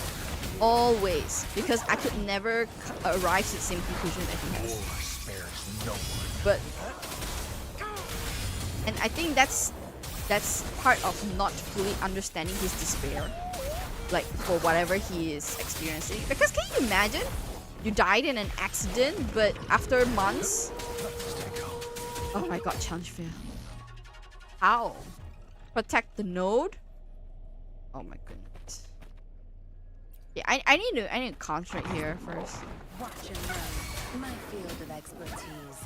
Always. Because I could never arrive to the same conclusion that he has. But and I think that's part of not fully understanding his despair, like for whatever he is experiencing. Because can you imagine, you died in an accident, but after months, oh my god, challenge fail. How? Protect the node? Oh my goodness. Yeah, I need to concentrate here first. Watch and learn. My field of expertise.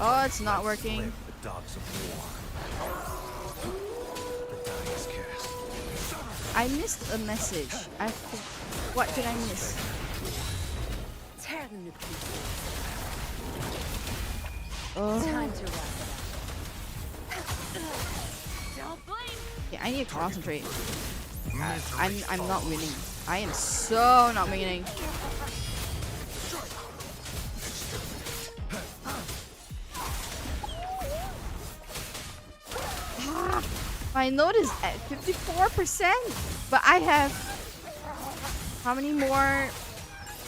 Oh, it's not working. The dogs of war. The die is cast. I missed a message. What did I miss? Tear them to pieces. Oh. Time to wrap it up. Don't blink. Yeah, I need to concentrate. I'm not winning. I am so not winning. My note is at 54%, but I have how many more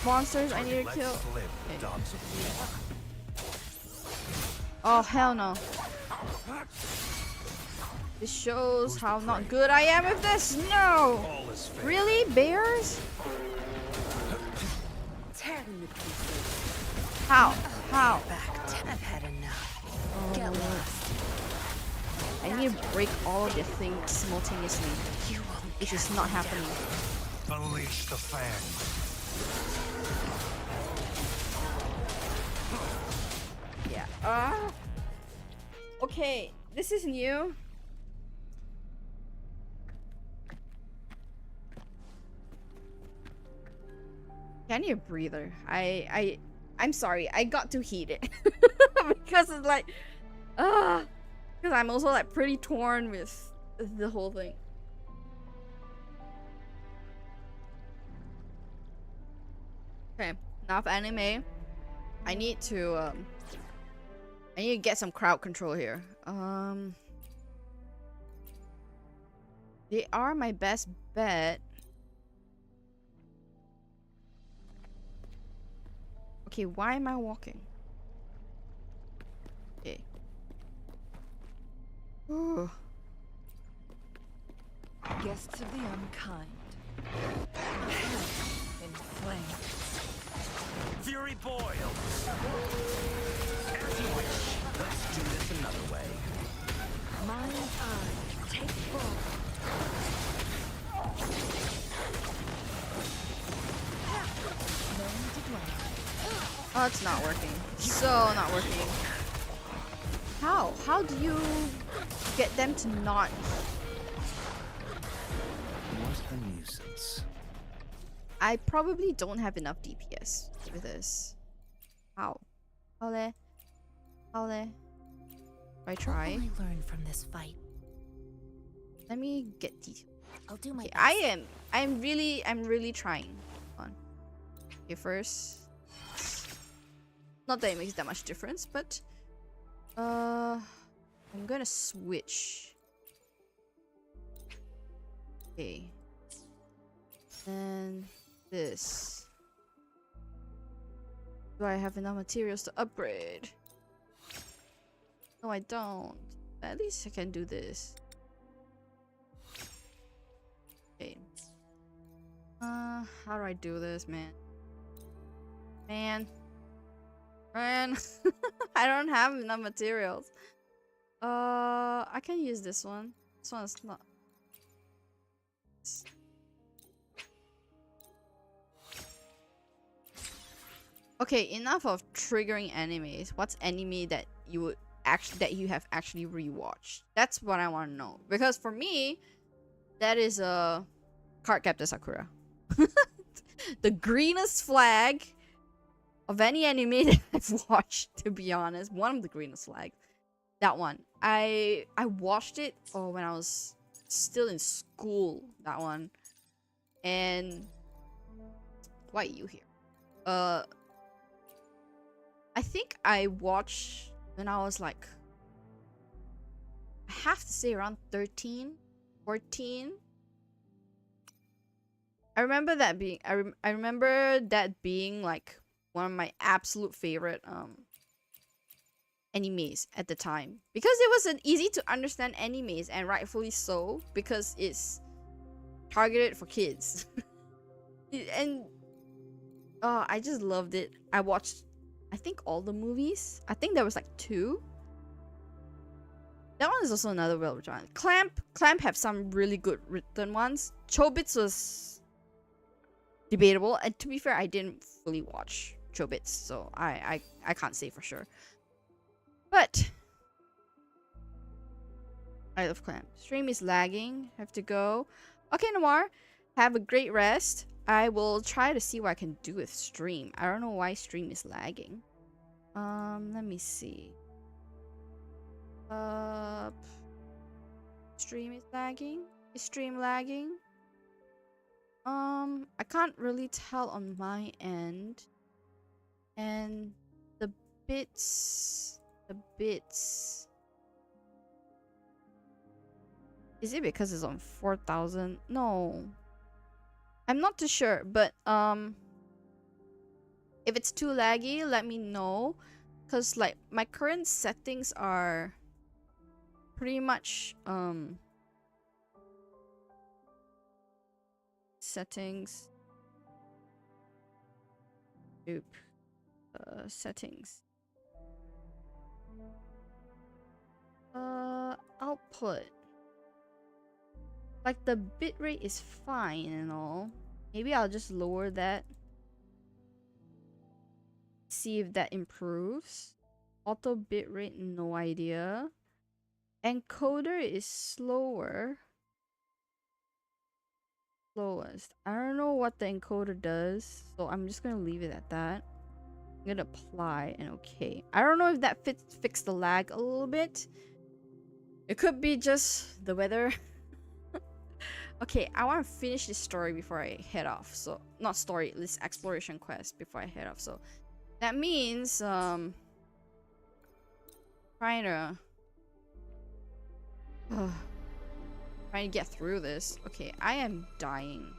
monsters I need to kill? Okay. Dogs of war. Oh hell no. This shows how not good I am with this. No! All is fair. Really? Bears? Tear them to pieces. How? How? Back. I've had enough. Oh, Get Lord. lost. I need to break all of the things simultaneously, You won't which is cast not me happening. Unleash the fangs. Yeah. Okay, this is new. I need a breather. I'm sorry. I got too heated because it's like, because I'm also like pretty torn with the whole thing. Okay, enough anime. I need to get some crowd control here. They are my best bet. Okay, why am I walking? Okay. Ooh. Guests of the unkind. In flames. Fury boils! As you wish. Let's do this another way. Mine eye. Take full. Known to dwell. Oh, it's not working. So not working. How? How do you get them to not? What a nuisance. I probably don't have enough DPS with this. How? How le? How le? I try. What will I learn from this fight? Let me get these. I'll do my Okay, best. I'm really trying. Hold on. Okay, first. Not that it makes that much difference, but I'm gonna switch. Okay. And this. Do I have enough materials to upgrade? No, I don't. At least I can do this. Okay. How do I do this, man? Man. I don't have enough materials. I can use this one. This one's not. Okay, enough of triggering animes. What's anime that you would you have actually rewatched? That's what I want to know. Because for me, that is a Cardcaptor Sakura. The greenest flag of any anime that I've watched, to be honest. One of the greenest flags. That one. I watched it when I was still in school, that one. And why are you here? I think I watched when I was like, I have to say around 13, 14. I remember that being I remember that being like one of my absolute favorite animes at the time, because it was an easy to understand animes, and rightfully so, because it's targeted for kids. And I just loved it. I watched, I think, all the movies. I think there was like 2. That one is also another well written. Clamp have some really good written ones. Chobits was debatable, and to be fair, I didn't fully watch Chobits, so I can't say for sure. But I love Clamp. Stream is lagging. Have to go. Okay, Noir, have a great rest. I will try to see what I can do with stream. I don't know why stream is lagging. Let me see. Stream is lagging. Is stream lagging? I can't really tell on my end. And the bits. Is it because it's on 4,000? No. I'm not too sure, but if it's too laggy, let me know, cuz like my current settings are pretty much settings. Settings. Output. Like the bitrate is fine and all. Maybe I'll just lower that. See if that improves. Auto bitrate, no idea. Encoder is slower. Slowest. I don't know what the encoder does, so I'm just gonna leave it at that. I'm gonna apply and okay. I don't know if that fixed the lag a little bit. It could be just the weather. Okay, I want to finish this story before I head off. So, not story, this exploration quest before I head off. So, that means, trying to get through this. Okay, I am dying.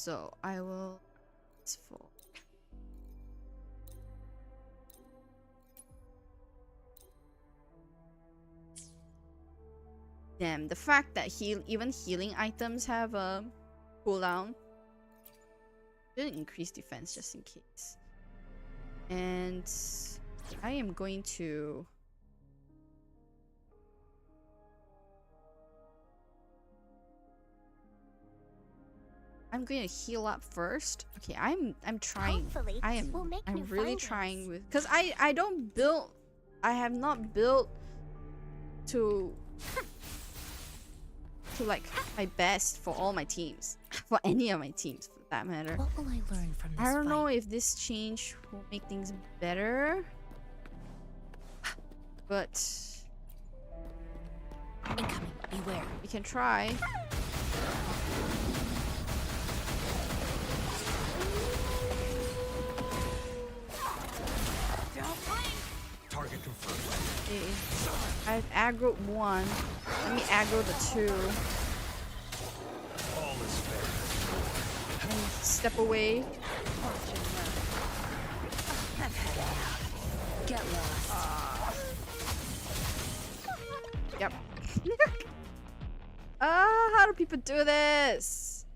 So I will. It's full. Damn, the fact that even healing items have a cooldown. Should increase defense just in case. And I am going to. I'm going to heal up first. Okay, I'm trying. Hopefully, we'll make I'm new really findings. trying with, because I don't build. I have not built to like my best for all my teams, for any of my teams for that matter. What will I learn from this I don't know fight? if this change will make things better, but Incoming. Beware. we can try. Target confirmed. Okay. I've aggroed one. Let me aggro the two All is fair. and step away. Get lost. Yep. How do people do this?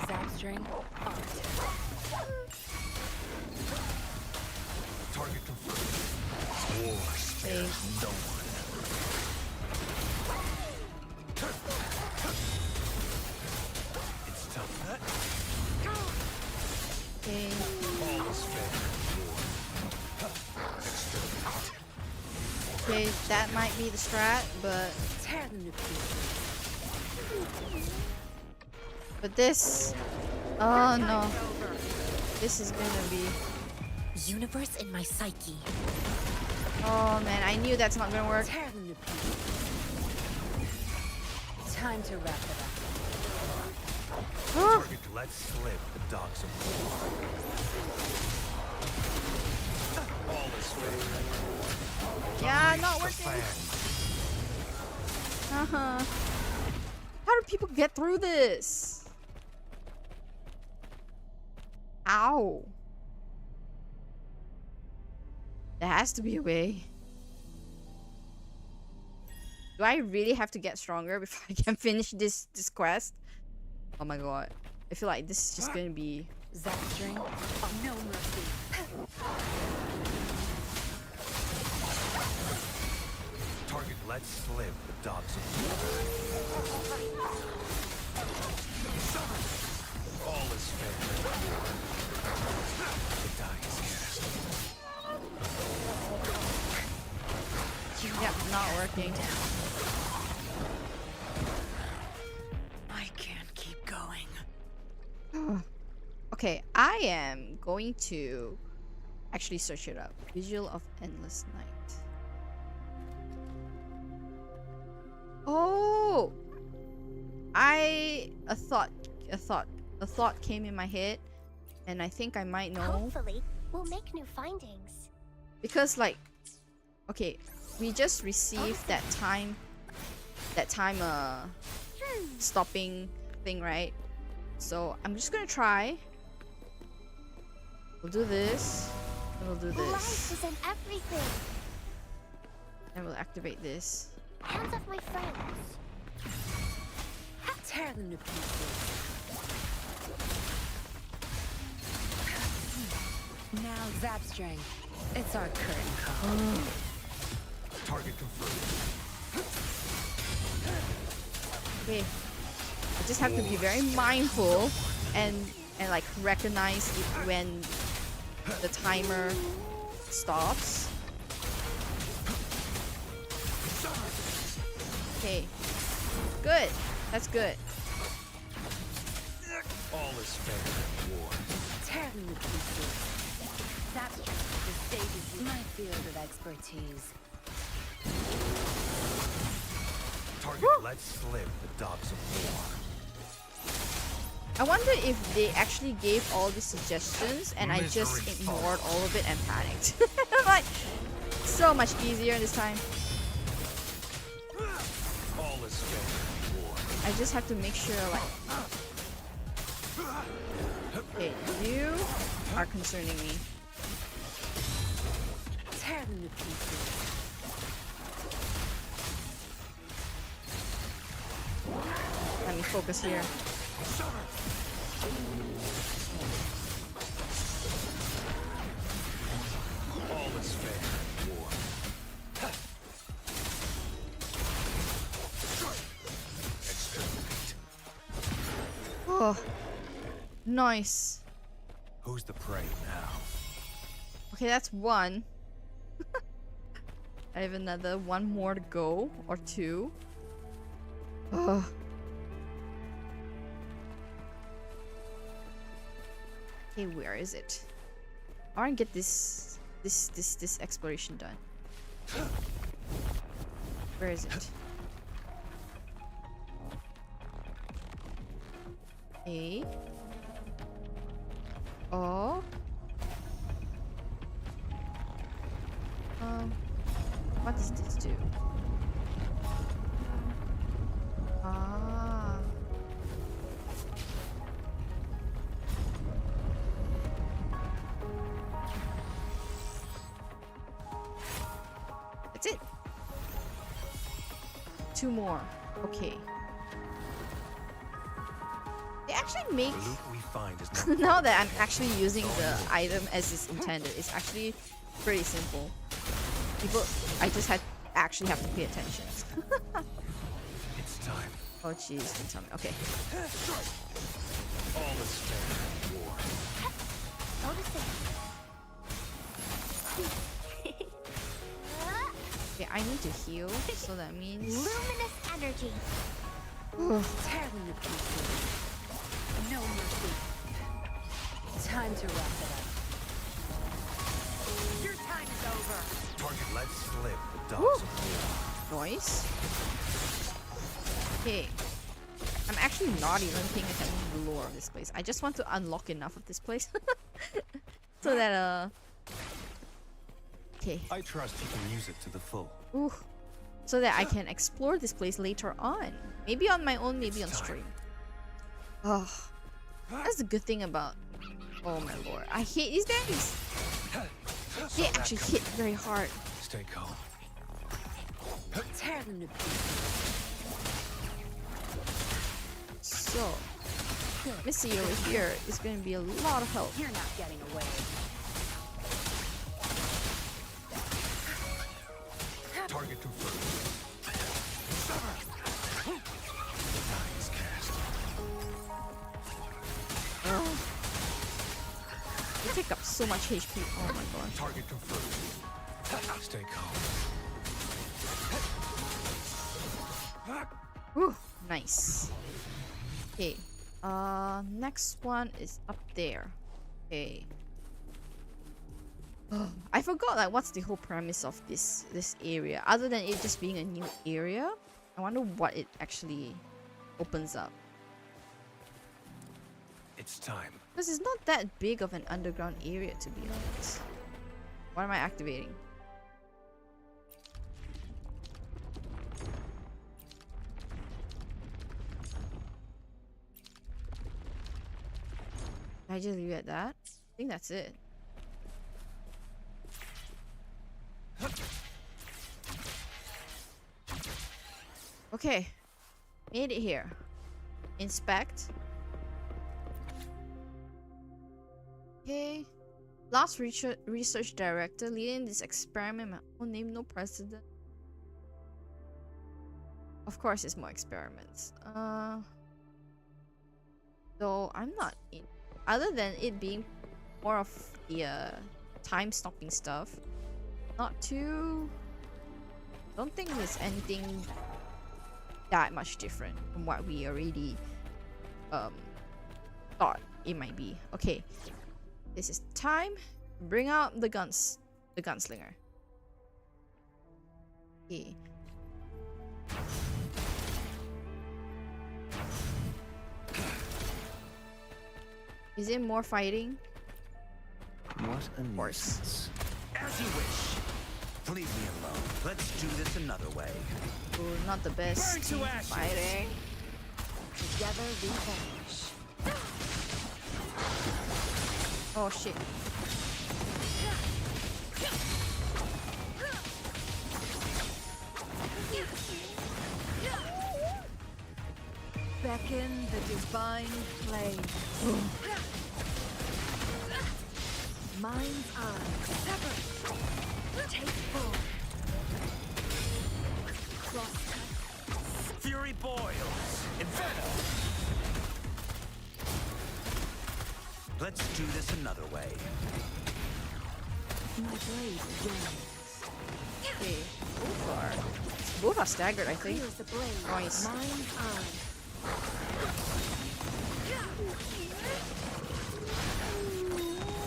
Zap string. Target confirmed. War spares no one. It's tough. Okay. All is fair. Okay, that might be the strat, but Tear them to pieces. this. Oh no. This is gonna be. Universe in my psyche. Oh man, I knew that's not gonna work. Tear them to pieces. Time to wrap it up. Target let slip the dogs of war. All is fair. Yeah, not The working. fan. Uh-huh. How do people get through this? Ow. There has to be a way. Do I really have to get stronger before I can finish this quest? Oh my god. I feel like this is just gonna be... Zap string. Oh, no mercy. Target let slip the dogs of war. All is fair. The die is cast. Yep, not working. I can't keep going. Okay, I am going to actually search it up. Visual of Endless Night. Oh, a thought came in my head, and I think I might know, Hopefully, we'll make new findings. because like, okay, we just received that time stopping thing, right? So I'm just gonna try. We'll do this, and we'll do Life this, is in everything. and we'll activate this. Hands off my friends. Tear them to pieces. Now zap string. It's our curtain call. Target confirmed. Okay, I just have to be very mindful and like recognize it when the timer stops. Okay, good. That's good. All is fair. War. Tear them to pieces. Zap string. The stage is my field of expertise. Target let slip the dogs of war. I wonder if they actually gave all the suggestions and I just Misery ignored all of it and panicked. Like, so much easier this time. All is fair. War. I just have to make sure, like, okay, you are concerning me. Tear them to pieces. Let me focus here. All is fair in war. Exterminate. Oh, nice. Who's the prey now? Okay, that's one. I have another one more to go, or two. Ugh. Okay, where is it? I want to get this exploration done. Where is it? A. Oh. What does this do? Ah. That's it. Two more. Okay. They actually make The loot we find is not now that I'm actually using the item as it's intended, it's actually pretty simple. People, I just actually have to pay attention. It's time. Oh jeez, don't tell me. Okay. All is fair in war. Okay, I need to heal, so that means Luminous energy. Tear them to pieces. No mercy. Time to wrap it up. Your time is over. Target let slip the dogs of war. noise. Okay. I'm actually not even paying attention to the lore of this place. I just want to unlock enough of this place. So that okay. I trust you can use it to the full. Ooh. So that I can explore this place later on. Maybe on my own, maybe on stream. Oh. That's the good thing about... Oh my lord. I hate these guys. They actually hit very hard. Stay calm. Tear them to pieces. So, Missy over here is going to be a lot of help. You're not getting away. Target confirmed. Die is cast. You take up so much HP. Oh my god. Target confirmed. Stay calm. Whew, nice. Okay. Next one is up there. Okay. I forgot like what's the whole premise of this area. Other than it just being a new area, I wonder what it actually opens up. It's time. Because it's not that big of an underground area, to be honest. What am I activating? Can I just leave it at that? I think that's it. Okay. Made it here. Inspect. Okay. Last research director leading this experiment. My own name, no precedent. Of course, it's more experiments. Though I'm not in. Other than it being more of the time stopping stuff, not too. Don't think there's anything that much different from what we already thought it might be. Okay. This is time. Bring out the guns. The gunslinger. Okay. Is it more fighting? What a nuisance. As you wish. Leave me alone. Let's do this another way. Ooh, not the best Burn to ashes. fighting. Together we vanish. Oh shit. Beckon the divine flame. Mind's eye. Sever. Take form. Cross cut. Fury boils. Inferno. Let's do this another way. My blade yearns. Okay. Both are staggered, I think. Clears the blade. Nice. Mind's eye.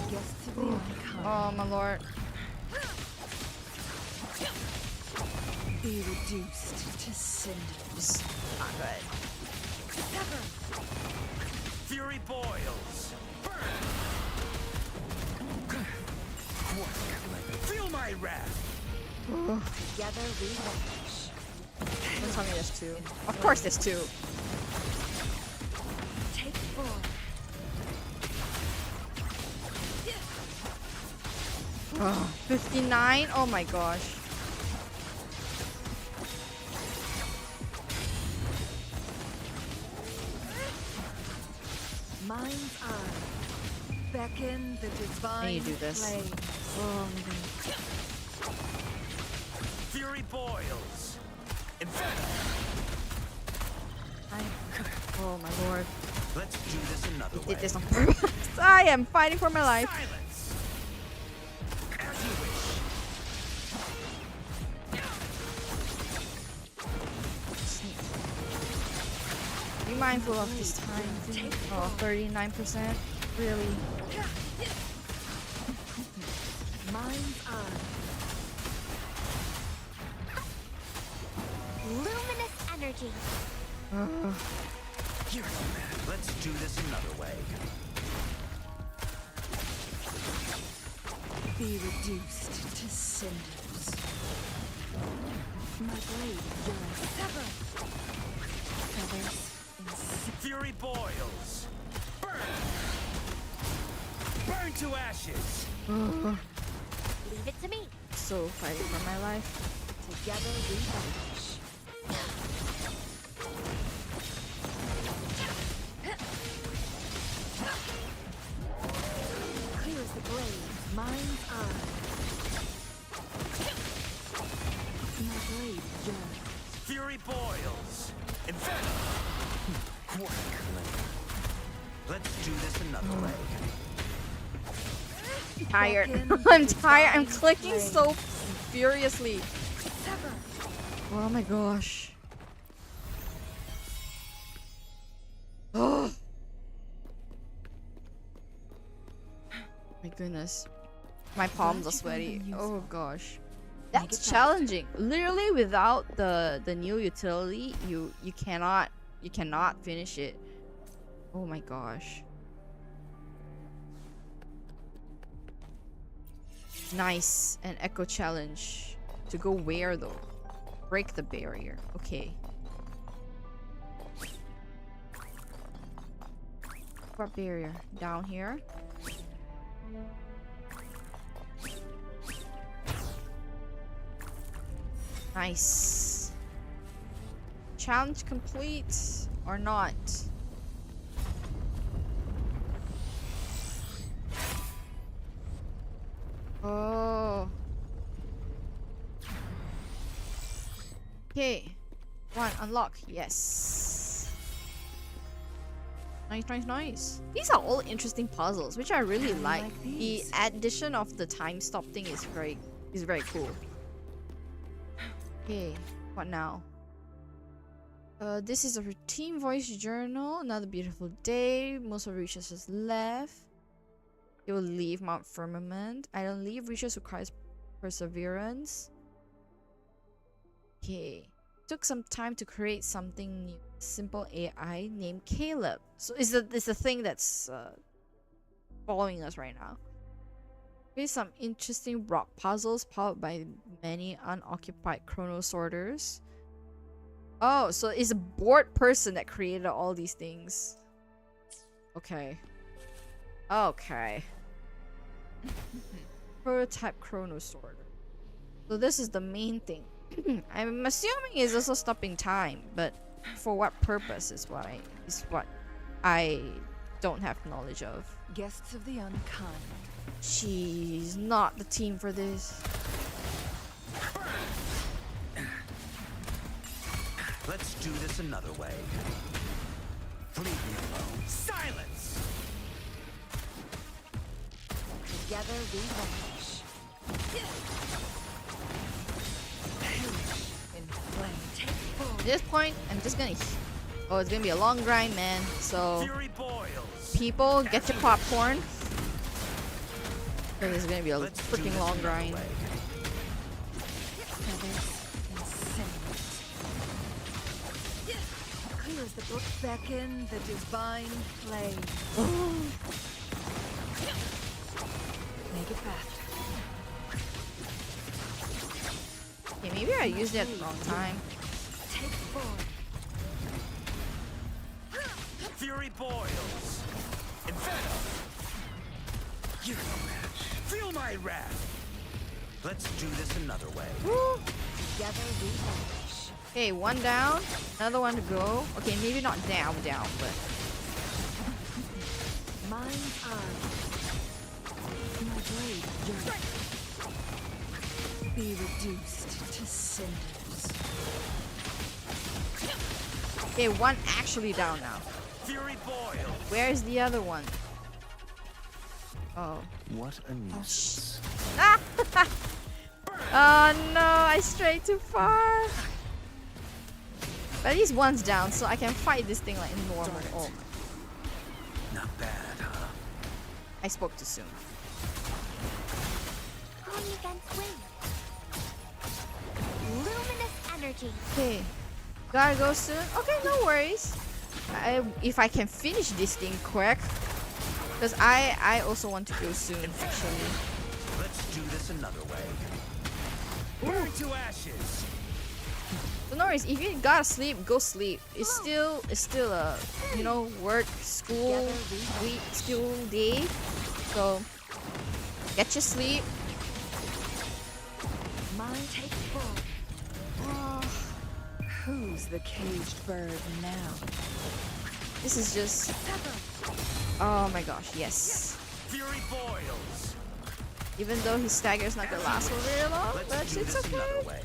Guess to be unkind. Oh my lord. Be reduced to cinders. Not good. Sever. Fury boils. Burn. Feel my wrath. Together we vanish. Don't tell me there's two. Of course there's two. Take form. 59? Oh my gosh. Mind's eye. Beckon the divine Can you do this? flame. Oh my god. Fury boils. Inferno. Oh my lord. Let's do this another way. Did this on purpose. I am fighting for my life. Silence. As you wish. Be mindful of this time. Oh, 39%? Really? Mind's eye. Luminous energy. You're no man. Let's do this another way. Be reduced to cinders. My blade yearns. Sever. Feathers in Fury boils. Burn. Burn to ashes. Leave it to me. So fighting for my life. together we vanish. Clears the blade. Mind's eye. My blade yearns. Fury boils. Inferno. Let's do this another way. Tired. Beckon I'm the tired. I'm divine clicking flame. so furiously. Sever. Oh my gosh. Oh my goodness. My palms are sweaty. Oh gosh. That's challenging. Literally without the new utility, you cannot finish it. Oh my gosh. Nice. An echo challenge. To go where though? Break the barrier. Okay. What barrier? Down here? Nice. Challenge complete or not? Oh. Okay. One unlock. Yes. Nice, nice, nice. These are all interesting puzzles, which I really like. The these. addition of the time stop thing is very cool. Okay, what now? This is a routine voice journal. Another beautiful day. Most of Reaches is left. You will leave Mount Firmament. I don't leave. Reaches requires perseverance. Okay. Took some time to create something new. Simple AI named Caleb. So it's the thing that's following us right now. Here's some interesting rock puzzles powered by many unoccupied chrono sorters. Oh, so it's a bored person that created all these things. Okay. Okay. Prototype chrono sword. So this is the main thing. I'm assuming it's also stopping time, but for what purpose is what I don't have knowledge of. Guests of the unkind. She's not the team for this. Let's do this another way. Leave me alone. Silence! Together we vanish. In flame. Take forward. At this point, I'm just gonna. Oh, it's gonna be a long grind, man. So, Fury boils. people, get your popcorn. Because it's gonna be a Let's do freaking this long another grind. way. Clear as the book beckon, the divine flame. Make it faster. Okay, maybe I used it at the wrong time. Take forward. Fury boils. And venom. You're no match. Feel my wrath. Let's do this another way. Together we vanish. Okay, one down, another one to go. Okay, maybe not down, but Mind's eye. My blade yearns. Be reduced to cinders. okay, one actually down now. Fury boils. Where's the other one? Oh. What a nuisance. Ah! Oh no, I strayed too far. But at least one's down, so I can fight this thing like normal. Oh, Not bad, huh? I spoke too soon. Calling against wind. Luminous energy. Okay, gotta go soon. Okay, no worries. If I can finish this thing quick, because I also want to go soon actually. Let's do this another way. Burn to ashes. So no worries. If you gotta sleep, go sleep. It's still a work, school week, school day. So get your sleep. Mind take forward. Who's the caged bird now? This is just. Oh my gosh, yes. Fury boils. Even though his stagger is not gonna last for very long, Let's but do it's this another okay. way.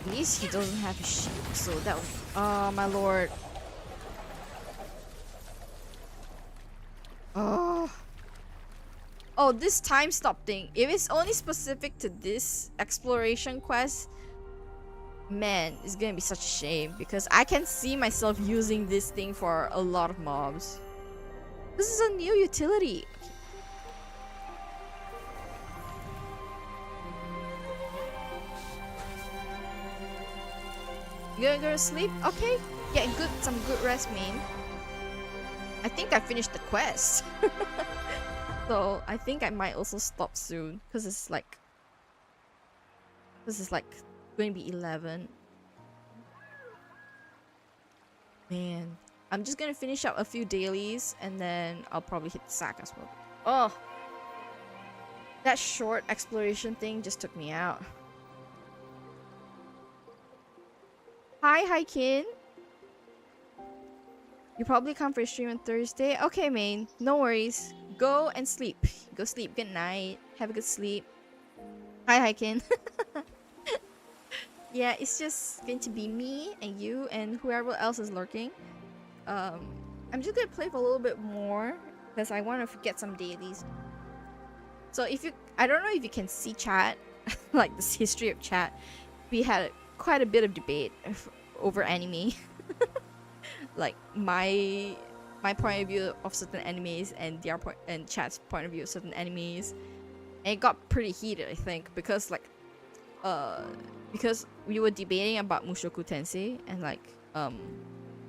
At least he doesn't have his shield, so that was. Oh my lord. Oh. Oh, this time stop thing. If it's only specific to this exploration quest, man, it's gonna be such a shame because I can see myself using this thing for a lot of mobs. This is a new utility. You gonna go to sleep? Okay. Get some good rest, man. I think I finished the quest. So I think I might also stop soon because it's like going to be 11. Man, I'm just gonna finish up a few dailies and then I'll probably hit the sack as well. Oh, that short exploration thing just took me out. Hi, Kin. You probably come for a stream on Thursday. Okay, man. No worries. Go and sleep. Go sleep. Good night. Have a good sleep. Hi, Kin. Yeah, it's just going to be me and you and whoever else is lurking. I'm just gonna play for a little bit more because I want to get some dailies. So I don't know if you can see chat, like this history of chat. We had quite a bit of debate over anime. Like my point of view of certain animes and their and chat's point of view of certain animes, and it got pretty heated, I think, because we were debating about Mushoku Tensei and like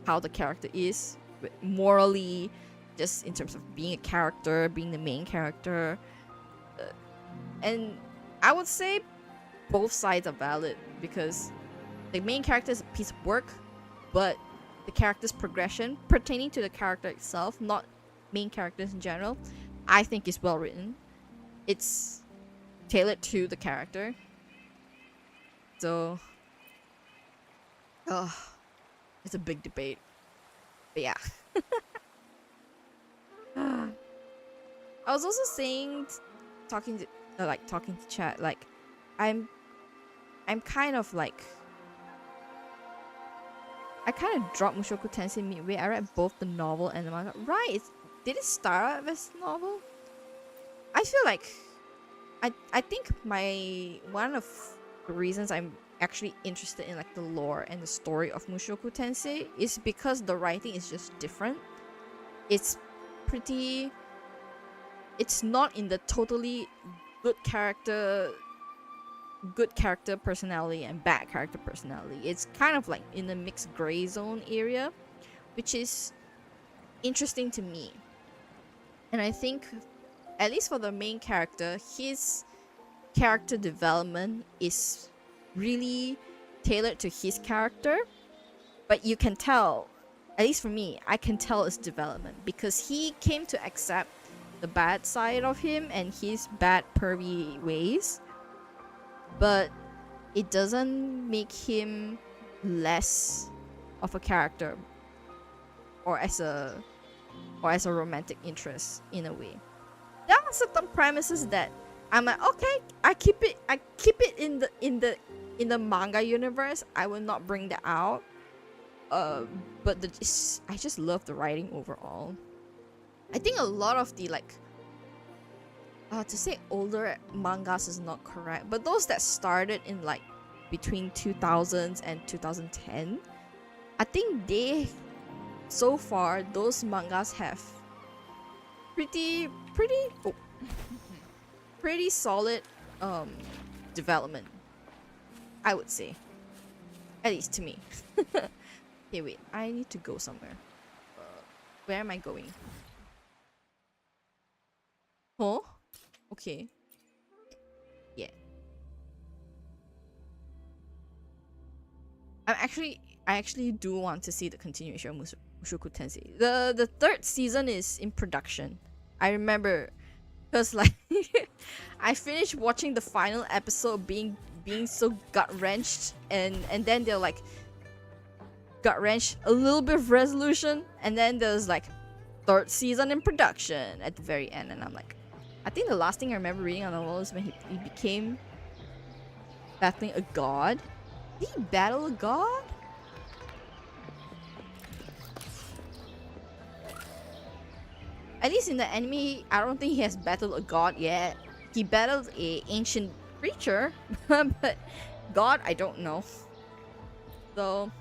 how the character is morally, just in terms of being a character, being the main character, and I would say both sides are valid because the main character is a piece of work, but the character's progression pertaining to the character itself, not main characters in general, I think is well written. It's tailored to the character. So, it's a big debate. But yeah. I was also saying, talking to chat, like, I'm kind of like, I kind of dropped Mushoku Tensei midway. I read both the novel and the manga. Right? Did it start out as a novel? I feel like, I think one of the reasons I'm actually interested in like the lore and the story of Mushoku Tensei is because the writing is just different. It's not in the totally good character personality and bad character personality. It's kind of like in the mixed gray zone area, which is interesting to me. And I think, at least for the main character, his character development is really tailored to his character. But you can tell, at least for me, I can tell his development because he came to accept the bad side of him and his bad pervy ways. But it doesn't make him less of a character or as a romantic interest in a way. There are certain premises that I'm like, okay, I keep it in the manga universe. I will not bring that out. But I just love the writing overall. I think a lot of the like, to say older mangas is not correct, but those that started in like between 2000s and 2010, I think so far those mangas have pretty solid development, I would say, at least to me. Okay, wait, I need to go somewhere. Where am I going? Huh? Okay. Yeah. I actually do want to see the continuation of Mushoku Tensei. The third season is in production. I remember, because like I finished watching the final episode being so gut-wrenched, and then they're like gut-wrenched, a little bit of resolution, and then there's like third season in production at the very end, and I'm like, I think the last thing I remember reading on the novel is when he became battling a god. Did he battle a god? At least in the anime, I don't think he has battled a god yet. He battled a ancient creature, but god, I don't know. So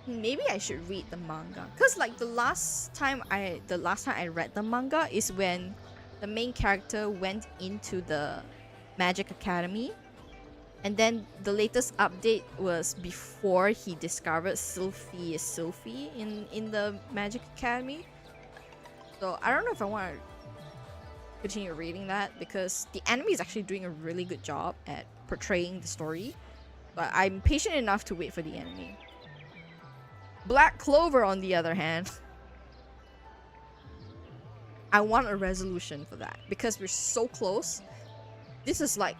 maybe I should read the manga, cause like the last time I read the manga is when the main character went into the Magic Academy, and then the latest update was before he discovered Sylphie is Sylphie in the Magic Academy. So I don't know if I want to continue reading that because the anime is actually doing a really good job at portraying the story, but I'm patient enough to wait for the anime. Black Clover, on the other hand, I want a resolution for that because we're so close. This is like,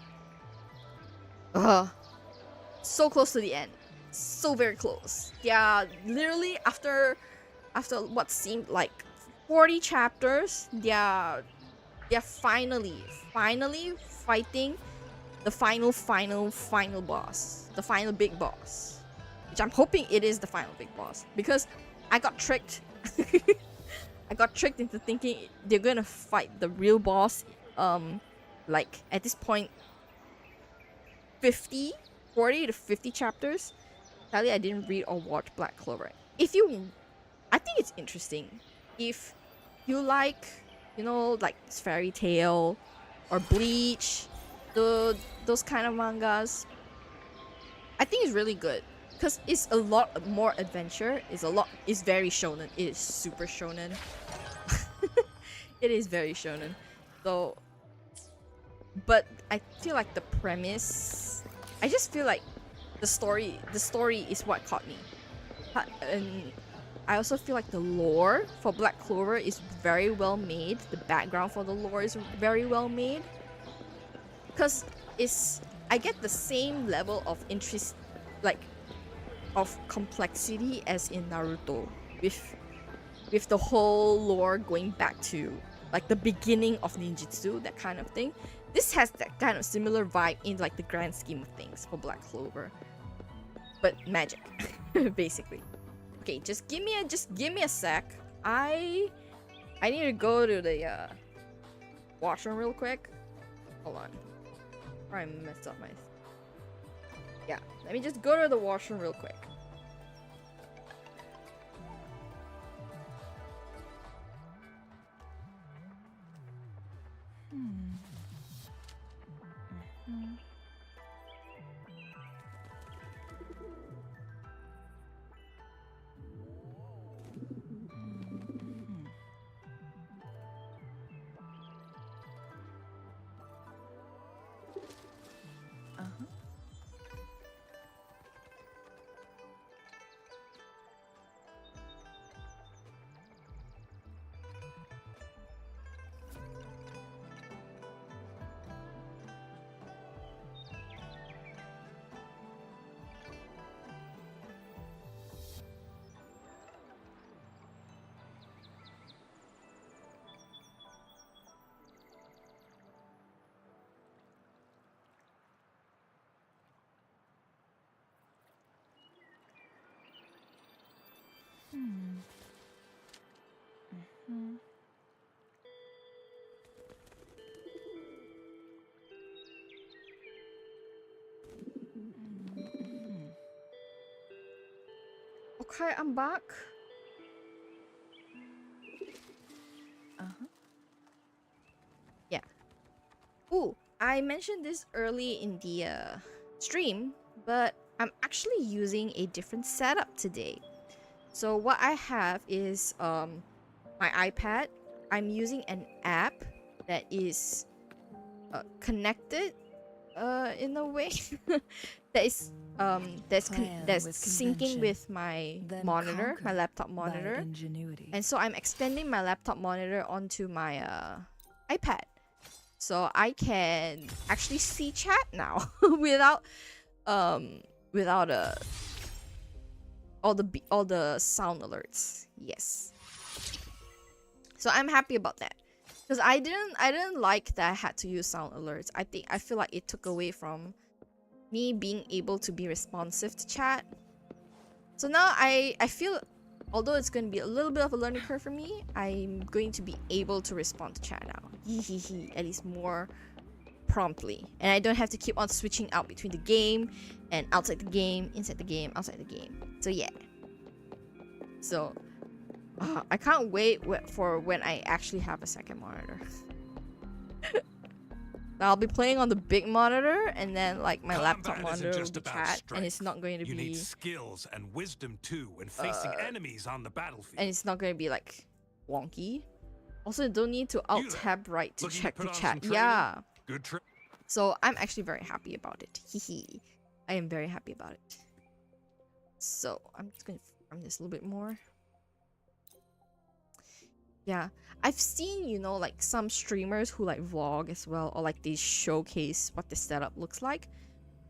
so close to the end, so very close. Yeah, literally after what seemed like 40 chapters, they're finally fighting the final boss, the final big boss. Which I'm hoping it is the final big boss, because I got tricked. I got tricked into thinking they're gonna fight the real boss, like at this point 40 to 50 chapters. Sadly, I didn't read or watch Black Clover. I think it's interesting. If you like, like Fairy Tail or Bleach, those kind of mangas, I think it's really good. Because it's a lot more adventure. It's very shonen. It is super shonen. It is very shonen. So but I feel like the premise, I just feel like the story is what caught me. And I also feel like the lore for Black Clover is very well made. The background for the lore is very well made. Because I get the same level of interest, like, of complexity as in Naruto, with the whole lore going back to like the beginning of ninjutsu, that kind of thing. This has that kind of similar vibe in like the grand scheme of things for Black Clover, but magic, basically. Okay, just give me a sec. I need to go to the washroom real quick. Hold on. I messed up my. Yeah, let me just go to the washroom real quick. Okay, I'm back. Yeah. Ooh, I mentioned this early in the stream, but I'm actually using a different setup today. So what I have is my iPad. I'm using an app that is connected in a way that is that's syncing with my monitor, my laptop monitor. And so I'm extending my laptop monitor onto my iPad, so I can actually see chat now without all the sound alerts. Yes. So I'm happy about that, because I didn't like that I had to use sound alerts. I feel like it took away from me being able to be responsive to chat. So now I feel, although it's going to be a little bit of a learning curve for me, I'm going to be able to respond to chat now. At least more promptly. And I don't have to keep on switching out between the game and outside the game, inside the game, outside the game. So yeah. So I can't wait for when I actually have a second monitor. I'll be playing on the big monitor, and then like my laptop monitor will be chat, and it's not going to be. You need skills and wisdom too when facing enemies on the battlefield. And it's not going to be like wonky. Also, you don't need to alt tab right to check the chat. Yeah. Good trip. So I'm actually very happy about it. Hehe. I am very happy about it. So I'm just going to farm this a little bit more. Yeah, I've seen, you know, like some streamers who like vlog as well, or like they showcase what the setup looks like.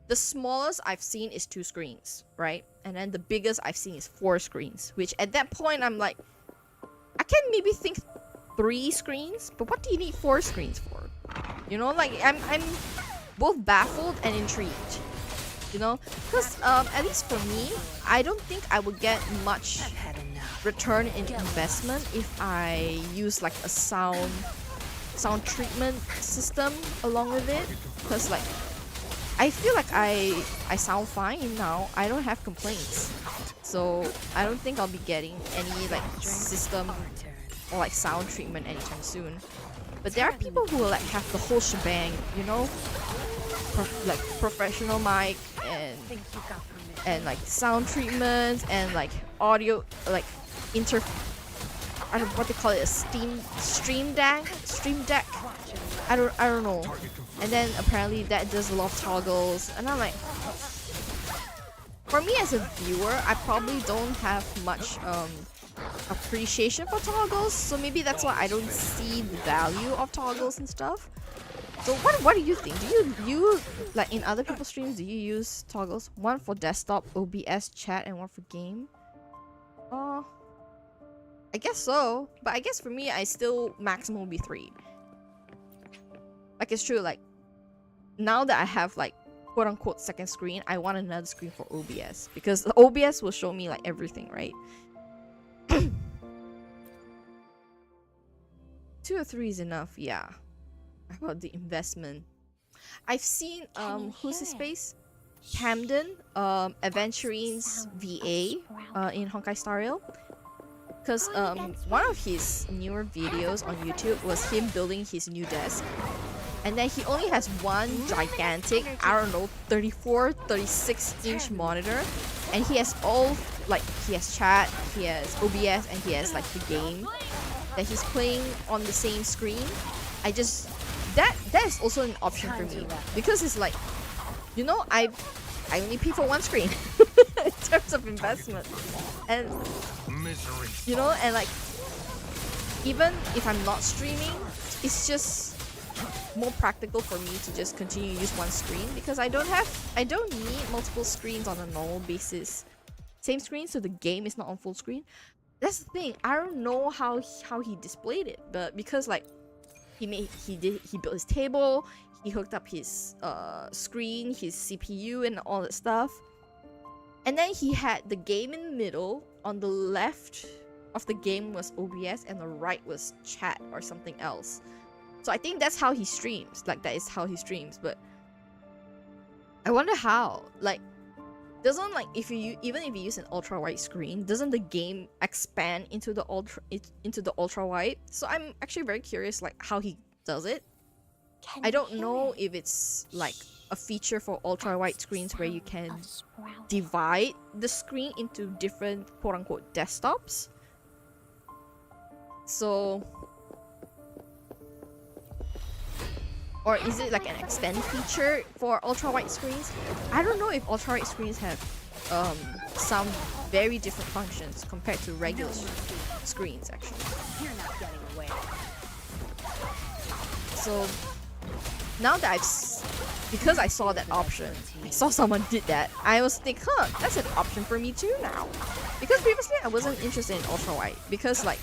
The smallest I've seen is 2 screens, right? And then the biggest I've seen is 4 screens, which at that point I'm like, I can maybe think 3 screens, but what do you need 4 screens for? You know, like I'm both baffled and intrigued. You know, because at least for me, I don't think I would get much return in investment if I use like a sound treatment system along with it, because like I feel like I sound fine now. I don't have complaints, so I don't think I'll be getting any like system or like sound treatment anytime soon. But there are people who will like have the whole shebang, you know, like professional mic and like sound treatments and like audio, like I don't know what they call it, a stream deck. I don't know. And then apparently that does a lot of toggles, and I'm like, for me as a viewer, I probably don't have much appreciation for toggles, so maybe that's why I don't see the value of toggles and stuff. So what do you think? Do you like in other people's streams, do you use toggles? One for desktop, OBS, chat, and one for game? I guess so. But I guess for me, I still maximum would be 3. Like, it's true, like, now that I have, like, quote-unquote second screen, I want another screen for OBS. Because the OBS will show me, like, everything, right? 2 or 3 is enough, yeah. How about the investment? I've seen, who's his face? Camden, Adventurine's VA, in Honkai Star Rail. Because one of his newer videos on YouTube was him building his new desk. And then he only has one gigantic, I don't know, 34, 36-inch monitor. And he has all, like, he has chat, he has OBS, and he has, like, the game that he's playing on the same screen. I just... That is also an option for me. Because it's like, you know, I only pay for one screen in terms of investment. And, you know, and like, even if I'm not streaming, it's just more practical for me to just continue to use one screen, because I don't need multiple screens on a normal basis. Same screen, so the game is not on full screen. That's the thing. I don't know how he displayed it, but because like he built his table, he hooked up his screen, his CPU, and all that stuff. And then he had the game in the middle. On the left of the game was OBS, and the right was chat or something else. So I think that's how he streams. Like, that is how he streams. But I wonder how. Like, doesn't, like, even if you use an ultra wide screen, doesn't the game expand into the ultra wide? So I'm actually very curious, like, how he does it. I don't know if it's like a feature for ultra wide screens where you can divide the screen into different quote-unquote desktops. So, or is it like an extend feature for ultra wide screens? I don't know if ultra wide screens have some very different functions compared to regular screens actually. You're not getting away. So now that because I saw that option, I saw someone did that, I was thinking, huh, that's an option for me too now. Because previously I wasn't interested in ultra wide, because like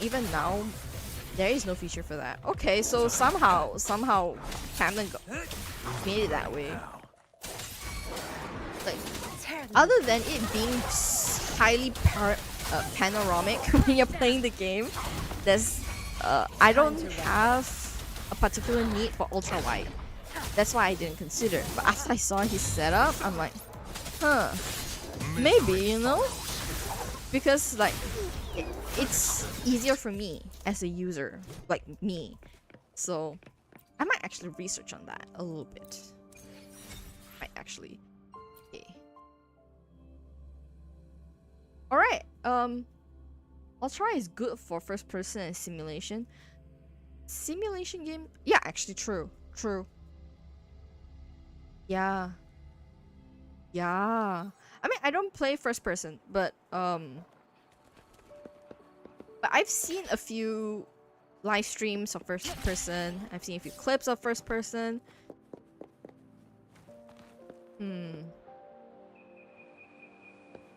even now there is no feature for that. Okay, so somehow Camden made it that way. Like, other than it being highly panoramic when you're playing the game, there's I don't have a particular need for ultra wide. That's why I didn't consider. But after I saw his setup, I'm like, huh, maybe, you know, because like it's easier for me as a user, like me. So I might actually research on that a little bit. Might actually. Okay. All right. Ultra is good for first person and simulation. Simulation game? Yeah, actually true. Yeah. I mean, I don't play first person, but I've seen a few live streams of first person. I've seen a few clips of first person.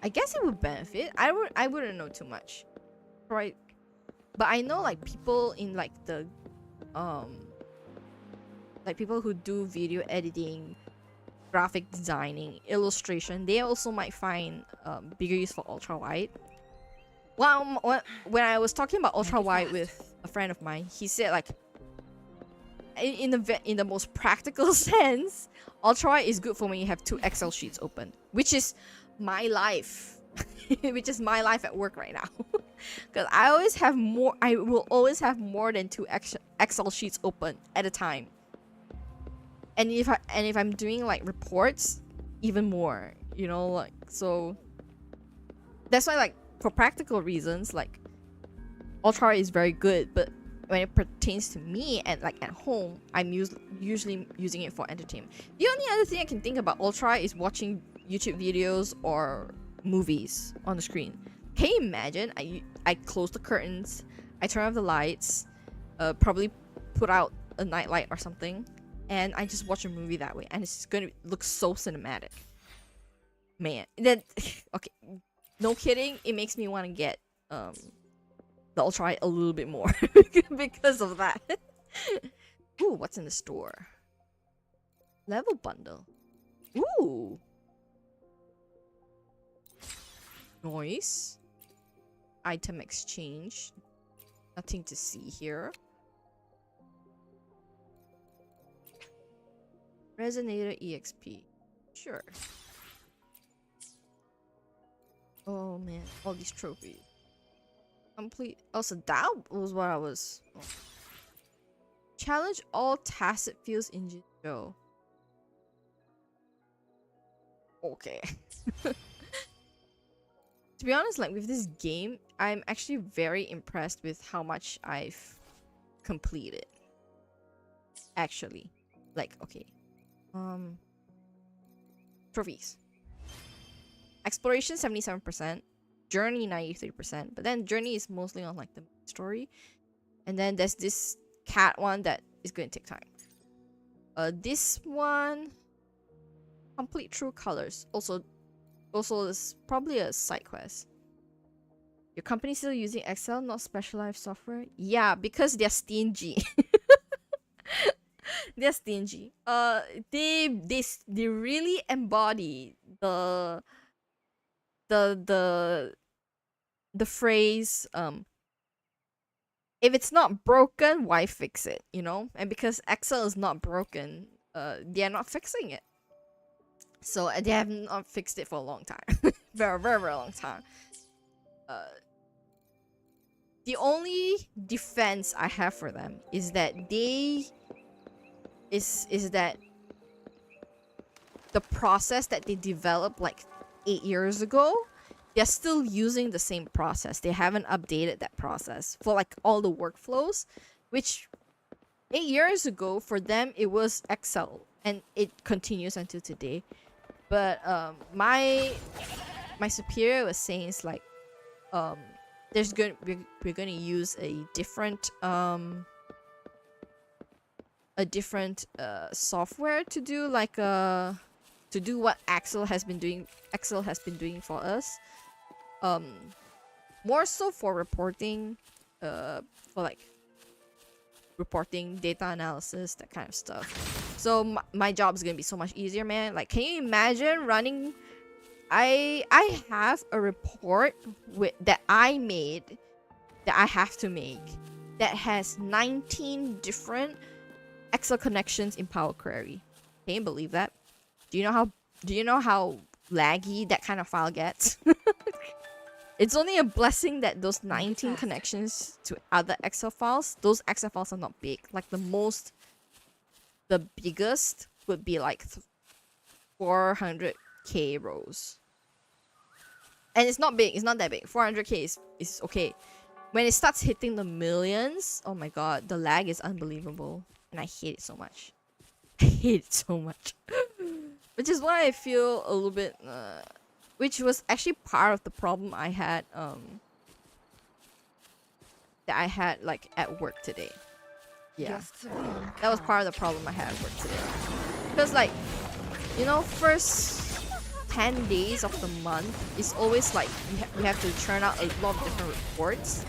I guess it would benefit. I wouldn't know too much. Right. But I know like people in like the like people who do video editing, graphic designing, illustration, they also might find bigger use for ultra wide. Well, when I was talking about ultra wide with a friend of mine, he said like in the most practical sense, ultra wide is good for when you have 2 Excel sheets open, which is my life. Which is my life at work right now. Because I will always have more than 2 Excel sheets open at a time. And if I'm doing like reports, even more, you know, like, so that's why, like, for practical reasons, like ultra is very good. But when it pertains to me and like at home, I'm usually using it for entertainment. The only other thing I can think about Ultra is watching YouTube videos or movies on the screen. Can you imagine? I close the curtains, I turn off the lights, probably put out a nightlight or something, and I just watch a movie that way, and it's gonna look so cinematic. Man, then okay, no kidding, it makes me want to get the Ultra a little bit more because of that. Ooh, what's in the store? Level bundle. Ooh. Noise. Item exchange. Nothing to see here. Resonator EXP. Sure. Oh man, all these trophies. Complete. Also, that was what I was. Oh. Challenge all tacit fields in Jinzhou. Okay. To be honest, like with this game, I'm actually very impressed with how much I've completed. Actually, like okay, trophies. Exploration 77%, journey 93%, but then journey is mostly on like the story, and then there's this cat one that is going to take time. This one, complete true colors. Also, it's probably a side quest. Your company still using Excel, not specialized software? Yeah, because they're stingy. They're stingy. They really embody the phrase if it's not broken, why fix it? You know, and because Excel is not broken, they are not fixing it. So they have not fixed it for a long time. very, very, very long time. The only defense I have for them is that that the process that they developed like 8 years ago, they're still using the same process. They haven't updated that process for like all the workflows, which 8 years ago for them it was Excel, and it continues until today. But my superior was saying it's like we're gonna use a different software to do like to do what Excel has been doing for us, more so for reporting, for like reporting, data analysis, that kind of stuff. So my job is gonna be so much easier, man. Like, can you imagine running? I have a report that I made that I have to make that has 19 different Excel connections in Power Query. Can you believe that? Do you know how laggy that kind of file gets? It's only a blessing that those 19 connections to other Excel files, those Excel files are not big. Like the biggest would be like 400k rows. And it's not big, it's not that big. 400k is okay. When it starts hitting the millions, oh my god, the lag is unbelievable. And I hate it so much. I hate it so much. Which is why I feel a little bit which was actually part of the problem I had that I had like at work today. Yeah, that was part of the problem I had at work today. Because like, you know, first 10 days of the month is always like we have to churn out a lot of different reports,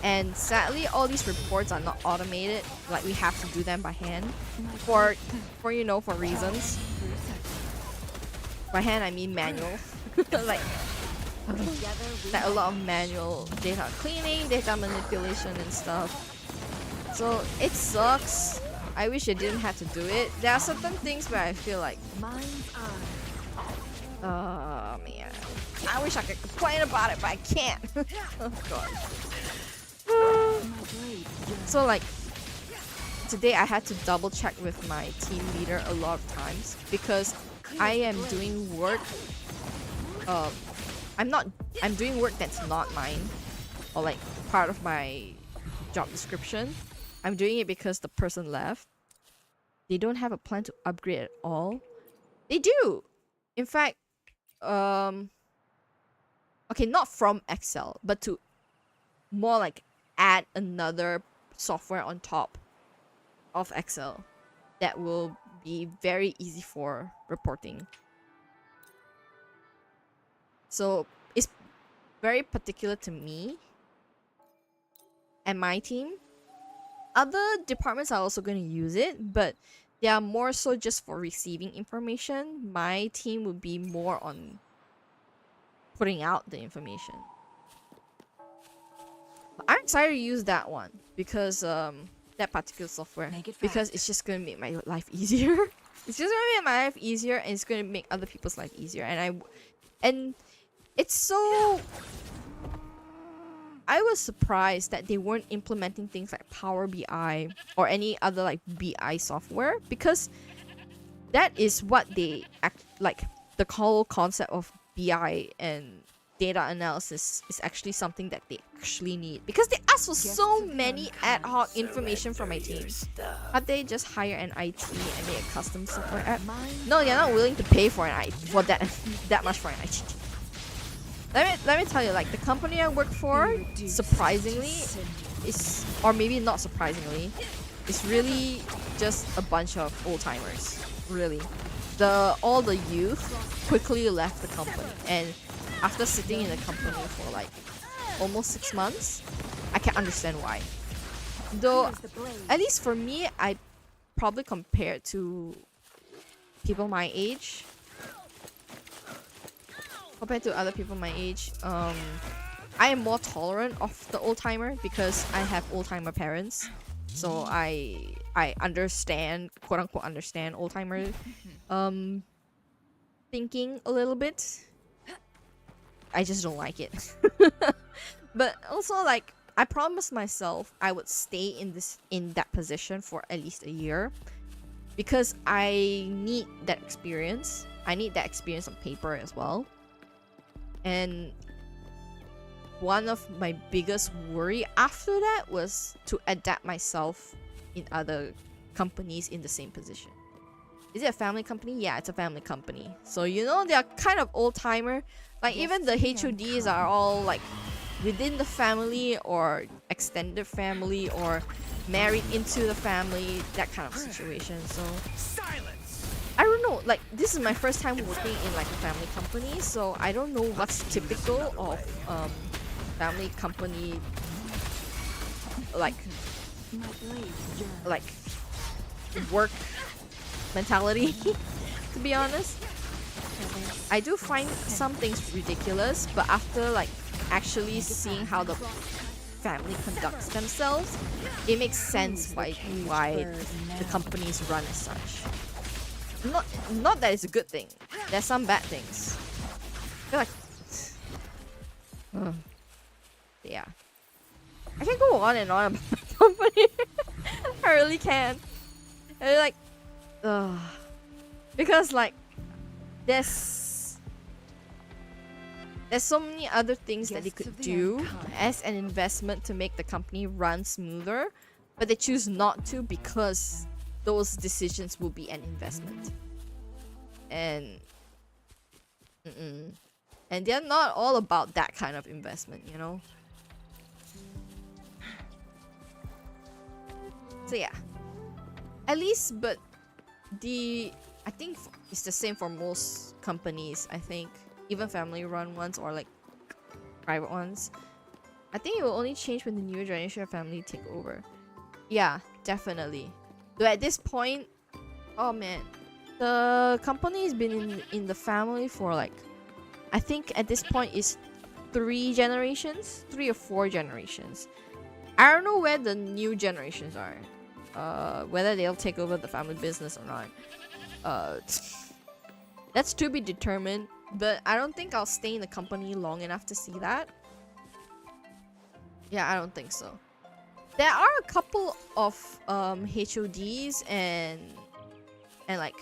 and sadly all these reports are not automated. Like, we have to do them by hand for you know, for reasons. By hand I mean manual. like a lot of manual data cleaning, data manipulation and stuff. So it sucks. I wish I didn't have to do it. There are certain things where I feel like, oh man, I wish I could complain about it, but I can't. Oh god. So like today I had to double check with my team leader a lot of times because I am doing work. I'm doing work that's not mine, or like part of my job description, I'm doing it because the person left. They don't have a plan to upgrade at all. They do. In fact, okay, not from Excel, but to more like add another software on top of Excel that will be very easy for reporting. So it's very particular to me and my team. Other departments are also going to use it, but they are more so just for receiving information. My team would be more on putting out the information. But I'm excited to use that one because that particular software, because it's just going to make my life easier. It's just going to make my life easier, and it's going to make other people's life easier. And it's so... I was surprised that they weren't implementing things like Power BI or any other like BI software, because that is what they act like. The whole concept of BI and data analysis is actually something that they actually need, because they ask for so many ad hoc information from my team. Can't they just hire an IT and make a custom software app? No, they're not willing to pay for an IT for that much for an IT. Let me tell you, like, the company I work for, surprisingly, is, or maybe not surprisingly, is really just a bunch of old timers. Really, all the youth quickly left the company, and after sitting in the company for like almost 6 months, I can understand why. Though, at least for me, I probably compared to people my age. Compared to other people my age, I am more tolerant of the old timer because I have old timer parents, so I understand, quote unquote understand old timer thinking a little bit. I just don't like it. But also, like, I promised myself I would stay in that position for at least a year, because I need that experience. I need that experience on paper as well. And one of my biggest worry after that was to adapt myself in other companies in the same position. Is it a family company? Yeah, it's a family company. So, you know, they're kind of old-timer. Like, even the HODs are all, like, within the family or extended family or married into the family, that kind of situation. So, I don't know, like, this is my first time working in like a family company, so I don't know what's typical of family company like work mentality. To be honest, I do find some things ridiculous, but after like actually seeing how the family conducts themselves, it makes sense why the companies run as such. Not that it's a good thing. There's some bad things. I feel like, yeah, I can go on and on about the company. I really can. And like, because like, there's so many other things that they could do as an investment to make the company run smoother, but they choose not to because those decisions will be an investment. And and they're not all about that kind of investment, you know. So yeah, at least, but I think it's the same for most companies. I think even family run ones or like private ones, I think it will only change when the new generation of family take over. Yeah, definitely. But at this point, oh man, the company has been in the family for like, I think at this point is 3 or 4 generations. I don't know where the new generations are, whether they'll take over the family business or not. That's to be determined, but I don't think I'll stay in the company long enough to see that. Yeah, I don't think so. There are a couple of HODs and like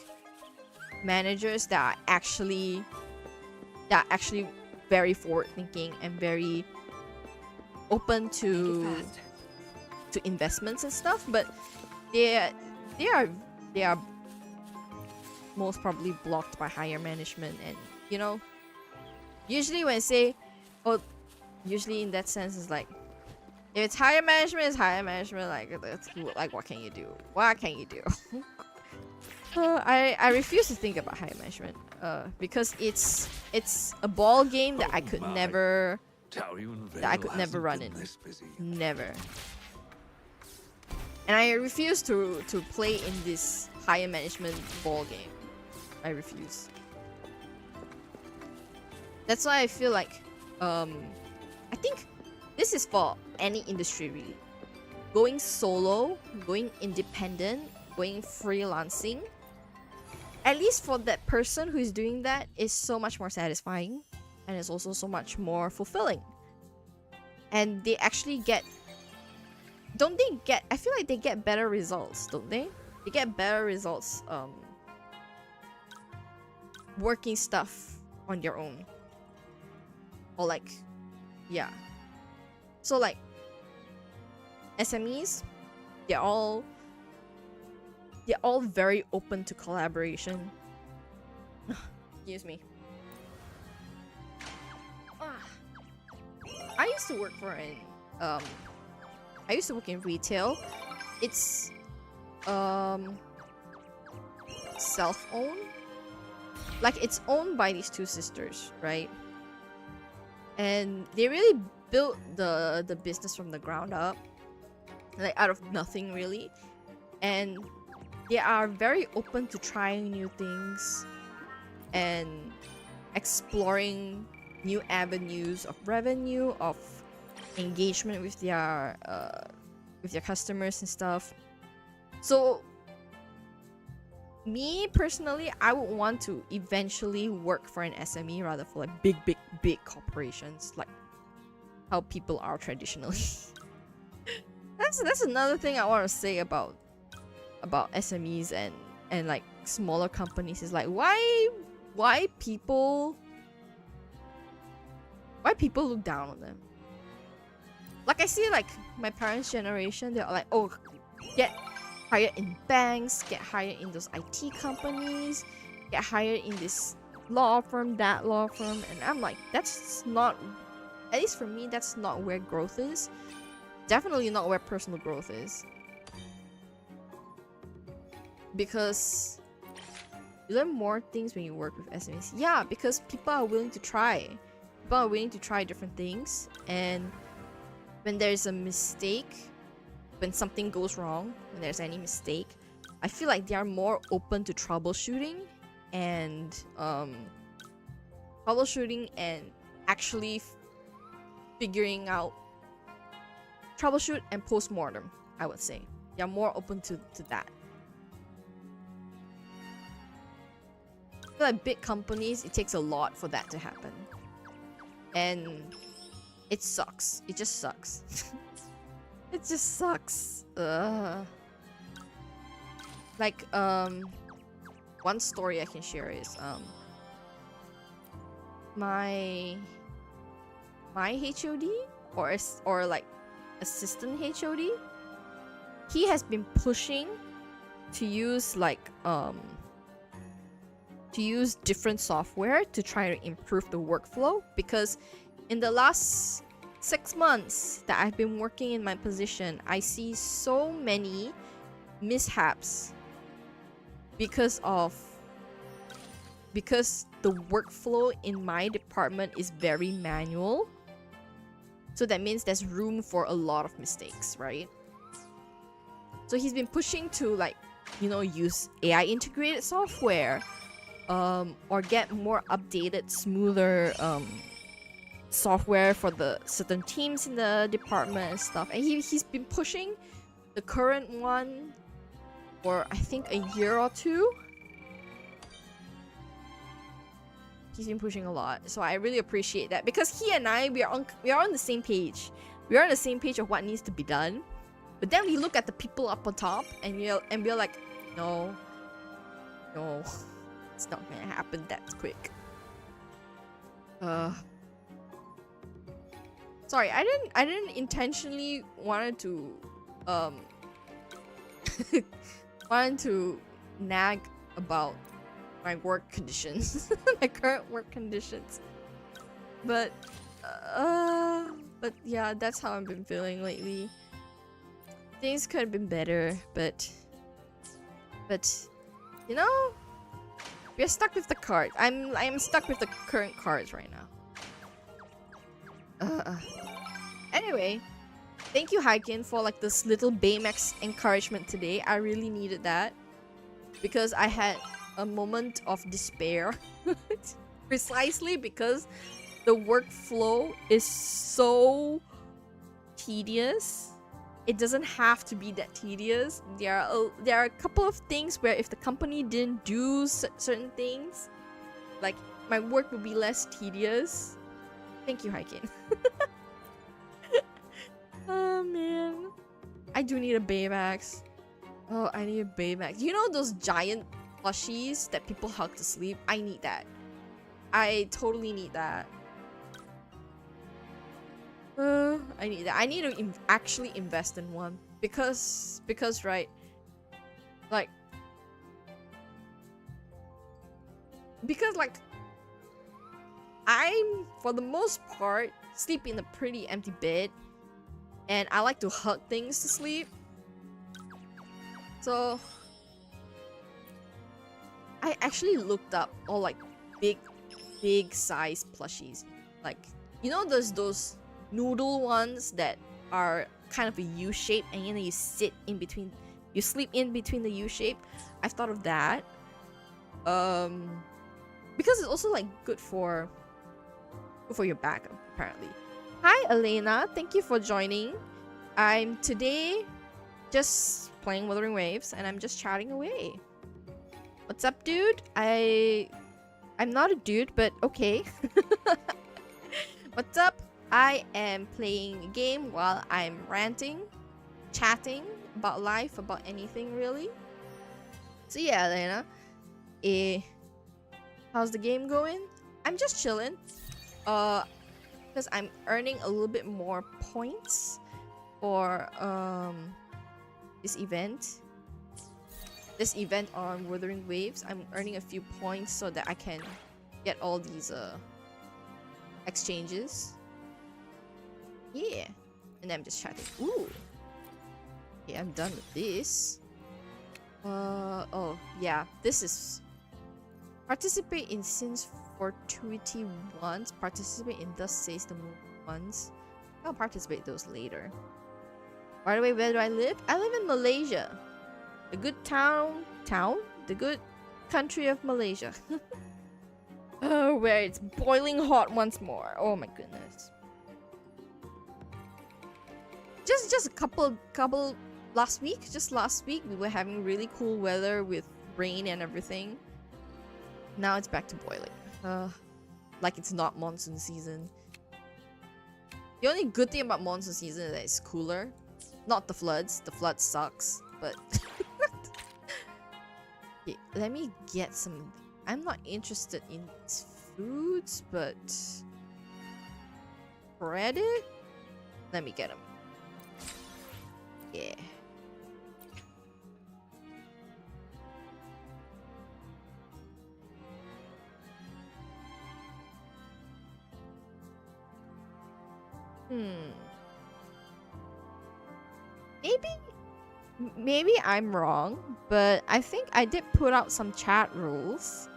managers that are actually very forward thinking and very open to into investments and stuff, but they are most probably blocked by higher management. And you know, usually when I say, oh, usually in that sense it's like, if it's higher management, it's higher management. Like what can you do? What can you do? I refuse to think about higher management because it's a ball game that I could never run in. Never. And I refuse to play in this higher management ball game. I refuse. That's why I feel like I think this is for any industry really. Going solo, going independent, going freelancing. At least for that person who is doing that, is so much more satisfying, and it's also so much more fulfilling. And they actually get, don't they get, I feel like they get better results, don't they? They get better results working stuff on their own. Or like, yeah. So like SMEs, they're all very open to collaboration. Excuse me. I used to work for an I used to work in retail. It's self-owned. Like it's owned by these two sisters, right? And they really built the business from the ground up, like out of nothing really. And they are very open to trying new things and exploring new avenues of revenue, of engagement with their customers and stuff. So me personally, I would want to eventually work for an SME rather for like big corporations, like how people are traditionally. That's another thing I want to say about SMEs and like smaller companies is like why people look down on them. Like I see like my parents' generation, they're like, oh, get hired in banks, get hired in those IT companies, get hired in this law firm, that law firm, and I'm like, that's not, at least for me, that's not where growth is. Definitely not where personal growth is. Because you learn more things when you work with SMEs. Yeah, because people are willing to try. People are willing to try different things, and when there's a mistake, when something goes wrong, when there's any mistake, I feel like they are more open to troubleshooting and actually figuring out troubleshoot and post-mortem, I would say. They are more open to that. I feel like big companies, it takes a lot for that to happen. And it sucks. It just sucks. It just sucks. Like, one story I can share is, my HOD or like assistant HOD, he has been pushing to use like to use different software to try to improve the workflow, because in the last 6 months that I've been working in my position, I see so many mishaps because the workflow in my department is very manual. So that means there's room for a lot of mistakes, right? So he's been pushing to, like, you know, use AI integrated software, or get more updated, smoother software for the certain teams in the department and stuff. And he's been pushing the current one for I think a year or two. He's been pushing a lot, so I really appreciate that, because he and I, we are on the same page. We are on the same page of what needs to be done. But then we look at the people up on top, and we're like, no, it's not gonna happen that quick. Sorry, I didn't intentionally wanted to um wanted to nag about my work conditions, my current work conditions. But yeah, that's how I've been feeling lately. Things could have been better, but you know, we're stuck with the card. I'm stuck with the current cards right now. Anyway, thank you, Hykin, for like this little Baymax encouragement today. I really needed that because I had a moment of despair. Precisely because the workflow is so tedious. It doesn't have to be that tedious. There are a couple of things where if the company didn't do certain things, like my work would be less tedious. Thank you, Hykin. Oh man, I do need a Baymax. Oh, I need a Baymax. You know those giant plushies that people hug to sleep? I need that. I totally need that. I need that. I need to actually invest in one because right, like I'm for the most part sleep in a pretty empty bed, and I like to hug things to sleep. So I actually looked up all like big size plushies, like you know those noodle ones that are kind of a U shape, and then you sit in between, you sleep in between the U shape. I've thought of that, because it's also like good for your back apparently. Hi Elena, thank you for joining. I'm today just playing Wuthering Waves and I'm just chatting away. What's up, dude? I'm not a dude, but okay. What's up? I am playing a game while I'm ranting, chatting about life, about anything really. So yeah, Elena. How's the game going? I'm just chilling. Because I'm earning a little bit more points for this event. This event on Wuthering Waves. I'm earning a few points so that I can get all these exchanges. Yeah, and then I'm just chatting. Ooh. Okay, I'm done with this. Oh yeah, this is participate in Sin's Fortuity once. Participate in Thus Says the Moon once. I'll participate those later. By the way, where do I live? I live in Malaysia. The good town? The good country of Malaysia. Where it's boiling hot once more. Oh my goodness. Just a couple last week we were having really cool weather with rain and everything. Now it's back to boiling. Like it's not monsoon season. The only good thing about monsoon season is that it's cooler. Not the floods. The flood sucks, but okay, let me get some. I'm not interested in foods, but credit. Let me get them. Yeah. Maybe I'm wrong, but I think I did put out some chat rules.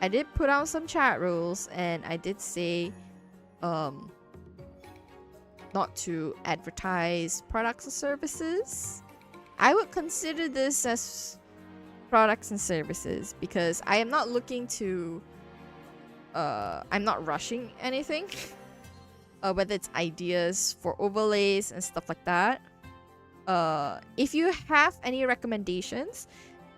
And I did say not to advertise products or services. I would consider this as products and services because I am not looking to I'm not rushing anything. Whether it's ideas for overlays and stuff like that. If you have any recommendations,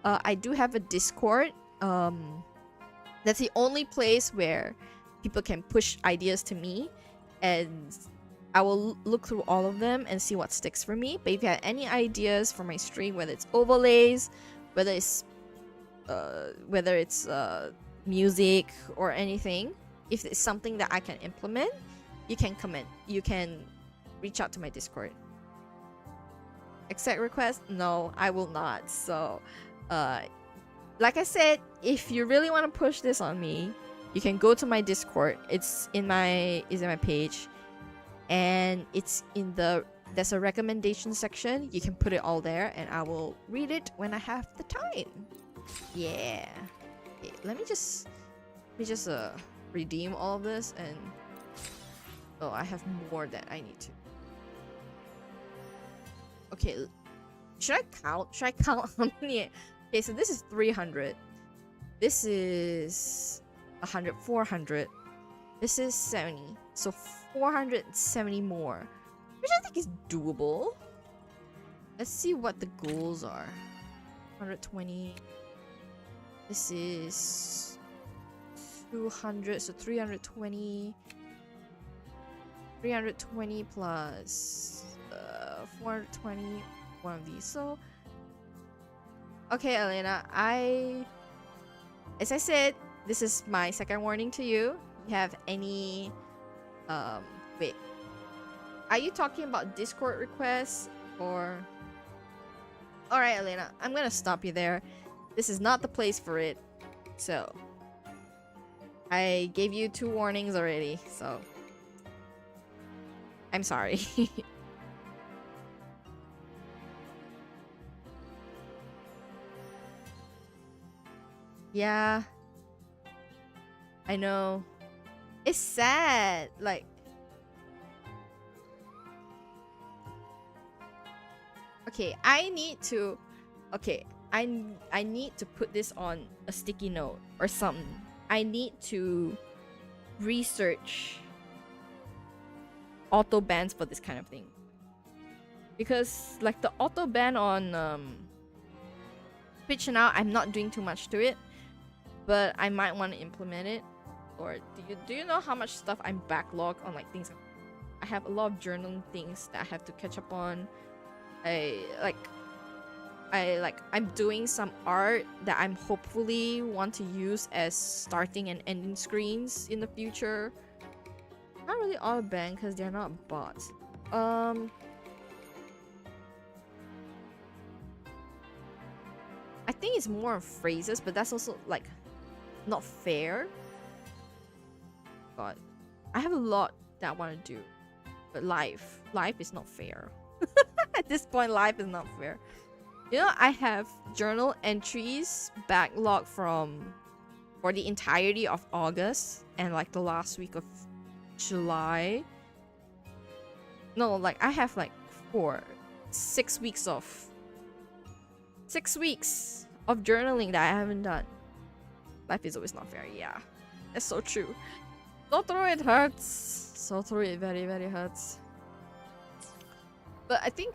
I do have a Discord. That's the only place where people can push ideas to me, and I will look through all of them and see what sticks for me. But if you have any ideas for my stream, whether it's overlays, whether it's music or anything, if it's something that I can implement, you can comment. You can reach out to my Discord. accept requests? No, I will not. So, like I said, if you really want to push this on me, you can go to my Discord. It's in my page, and it's in there's a recommendation section. You can put it all there, and I will read it when I have the time. Yeah. Okay, let me just redeem all of this, and oh, I have more that I need to. Okay, should I count? Should I count how many? Okay, so this is 300. This is 100, 400. This is 70. So 470 more, which I think is doable. Let's see what the goals are. 120. This is 200, so 320. 320 plus 420, one of these. So, okay, Elena, as I said, this is my second warning to you. You have any, wait, are you talking about Discord requests or? All right, Elena, I'm gonna stop you there. This is not the place for it. So, I gave you 2 warnings already, so I'm sorry. Yeah, I know. It's sad. Like, okay, I need to put this on a sticky note or something. I need to research auto bans for this kind of thing, because like the auto ban on Twitch now, I'm not doing too much to it, but I might want to implement it. Or do you know how much stuff I'm backlogged on, like things I have a lot of journaling things that I have to catch up on. I'm doing some art that I'm hopefully want to use as starting and ending screens in the future. Not really auto ban because they're not bots. I think it's more of phrases, but that's also like not fair. God, I have a lot that I want to do, but life is not fair. At this point, life is not fair. You know, I have journal entries backlogged for the entirety of August and like the last week of July. No, like I have like 6 weeks of journaling that I haven't done. Life is always not fair. Yeah, that's so true. So through it hurts. So through it very, very hurts. But I think,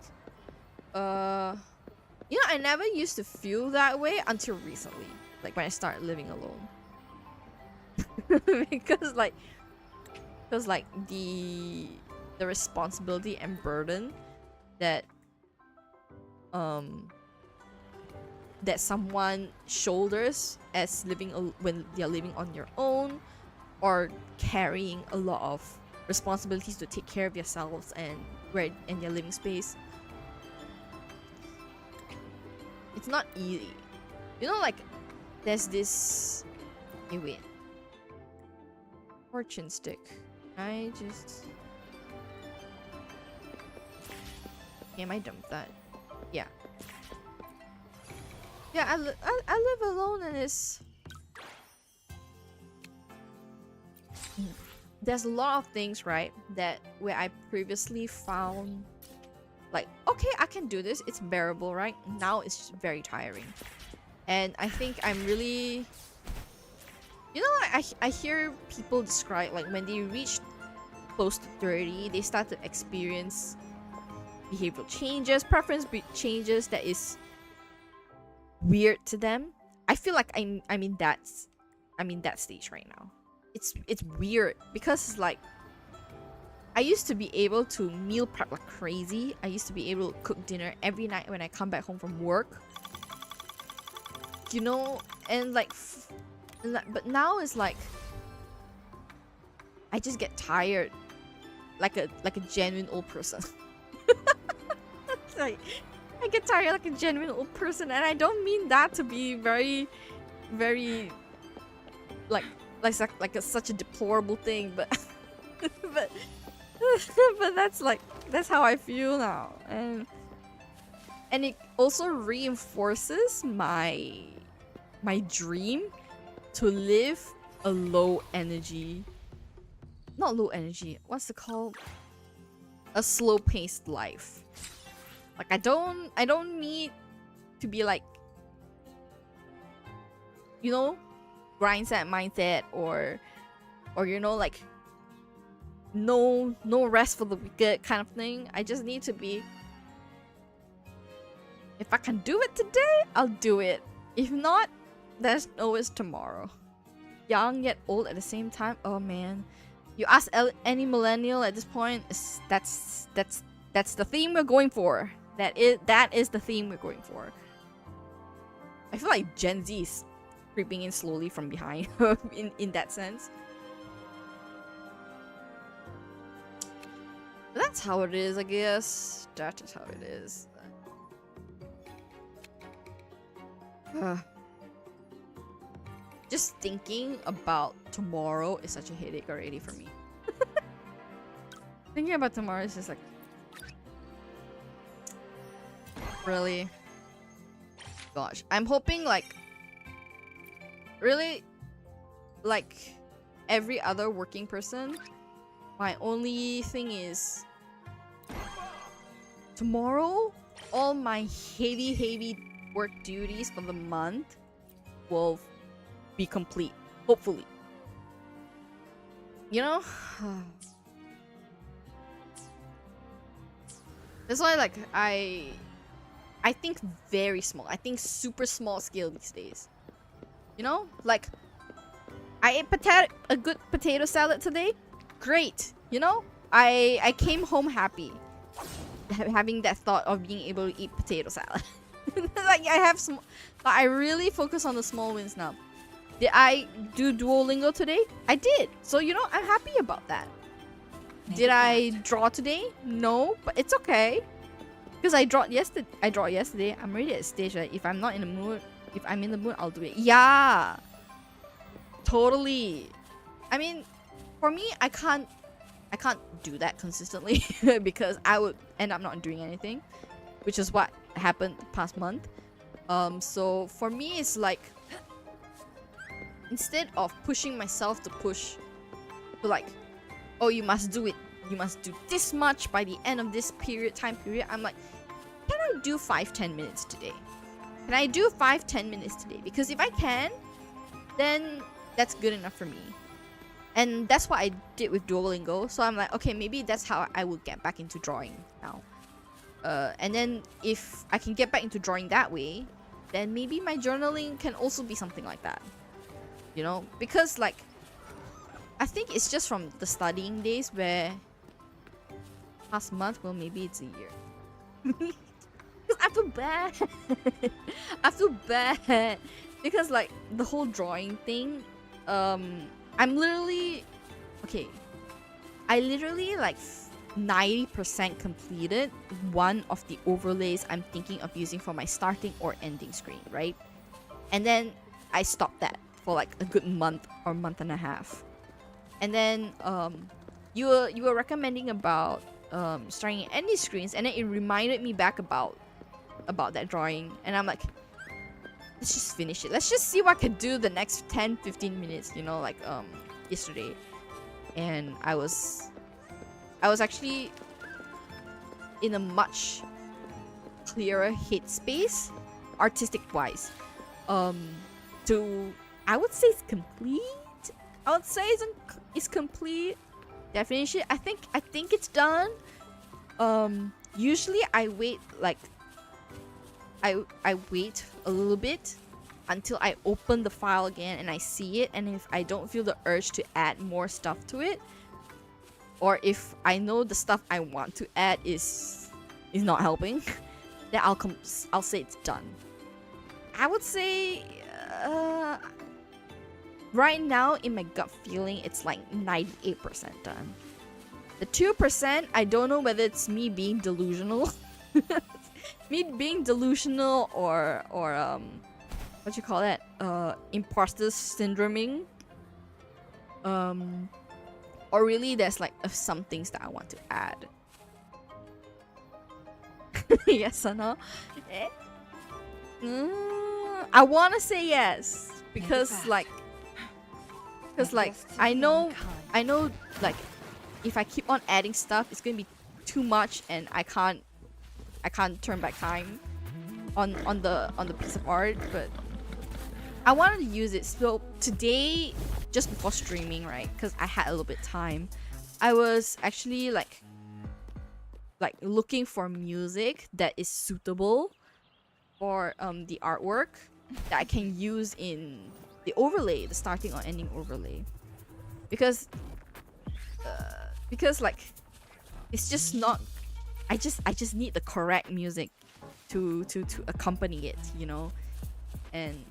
you know, I never used to feel that way until recently. Like when I started living alone. because the responsibility and burden that that someone shoulders as when they're living on your own, or carrying a lot of responsibilities to take care of yourselves and your living space. It's not easy. You know, like there's this. Hey, wait. Fortune stick. I might dump that. Yeah. Yeah, I live alone, and there's a lot of things, right, that where I previously found like, okay, I can do this, it's bearable, right? Now it's just very tiring. And I think I'm really, you know, I hear people describe like when they reach close to 30, they start to experience behavioral changes, preference changes that is weird to them. I feel like I'm in that stage right now. It's weird because like I used to be able to meal prep like crazy. I used to be able to cook dinner every night when I come back home from work. You know, and but now it's like I just get tired like a genuine old person. like I get tired like a genuine old person, and I don't mean that to be very, very such a deplorable thing, but but but that's how I feel now, and it also reinforces my dream to live a low energy, not low energy, what's it called? A slow paced life. Like I don't need to be like, you know, grindset mindset or you know, like no rest for the wicked kind of thing. I just need to be, if I can do it today, I'll do it. If not, there's always tomorrow. Young yet old at the same time. Oh man, you ask any millennial at this point, that's the theme we're going for. That is the theme we're going for. I feel like Gen Z is creeping in slowly from behind in that sense. But that's how it is, I guess. That is how it is. Just thinking about tomorrow is such a headache already for me. Thinking about tomorrow is just like, really? Gosh, I'm hoping like, really, like every other working person, my only thing is tomorrow all my heavy work duties for the month will be complete, hopefully. You know? That's why like I think very small. I think super small scale these days. You know? Like I ate a good potato salad today. Great. You know? I came home happy having that thought of being able to eat potato salad. Like I really focus on the small wins now. Did I do Duolingo today? I did. So you know, I'm happy about that. Did I draw today? No, but it's okay. Because I draw yesterday. I'm already at a stage that if I'm not in the mood, if I'm in the mood, I'll do it. Yeah. Totally. I mean, for me, I can't do that consistently because I would end up not doing anything, which is what happened the past month. So for me, it's like, instead of pushing myself to push to like, oh, you must do it, you must do this much by the end of this time period, I'm like, can I do 5-10 minutes today? Can I do 5-10 minutes today? Because if I can, then that's good enough for me. And that's what I did with Duolingo. So I'm like, okay, maybe that's how I will get back into drawing now. And then if I can get back into drawing that way, then maybe my journaling can also be something like that. You know? Because like, I think it's just from the studying days where past month, well, maybe it's a year. Because I feel bad. I feel bad. Because like the whole drawing thing, I'm literally, okay, I literally like 90% completed one of the overlays I'm thinking of using for my starting or ending screen, right? And then I stopped that for like a good month or month and a half. And then you were recommending about starting and ending screens, and then it reminded me back about that drawing, and I'm like, let's just finish it. Let's just see what I can do the next 10-15 minutes, you know, like yesterday. And I was actually in a much clearer headspace, artistic wise. I would say it's complete. I would say it's complete. Definition. I think it's done. Usually I wait like I wait a little bit until I open the file again and I see it, and if I don't feel the urge to add more stuff to it, or if I know the stuff I want to add is not helping, then I'll say it's done. I would say right now in my gut feeling it's like 98% done. The 2%, I don't know whether it's me being delusional me being delusional or what you call that, imposter syndroming, or really there's like some things that I want to add. Yes or no? I want to say yes because like I know like if I keep on adding stuff, it's gonna be too much, and I can't turn back time on the piece of art. But I wanted to use it. So today, just before streaming, right? Because I had a little bit of time, I was actually like looking for music that is suitable for the artwork that I can use in the overlay, the starting or ending overlay, because like it's just not. I just need the correct music to accompany it, you know. And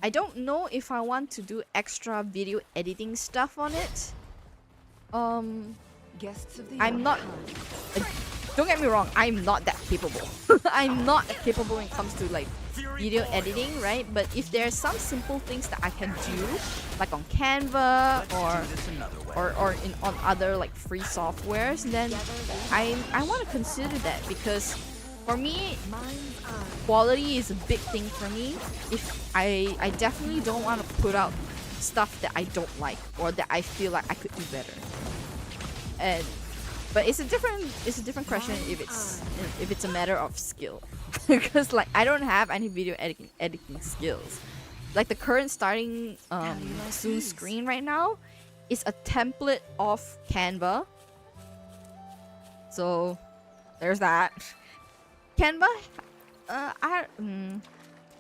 I don't know if I want to do extra video editing stuff on it. Guests of the I'm not. Don't get me wrong, I'm not that capable. I'm not that capable when it comes to like video editing, right? But if there's some simple things that I can do, like on Canva or on other like free softwares, then I want to consider that, because for me, quality is a big thing for me. If I definitely don't want to put out stuff that I don't like or that I feel like I could do better. But it's a different question if it's a matter of skill, because like I don't have any video editing skills. Like the current starting soon screen right now is a template of Canva. So there's that. Canva,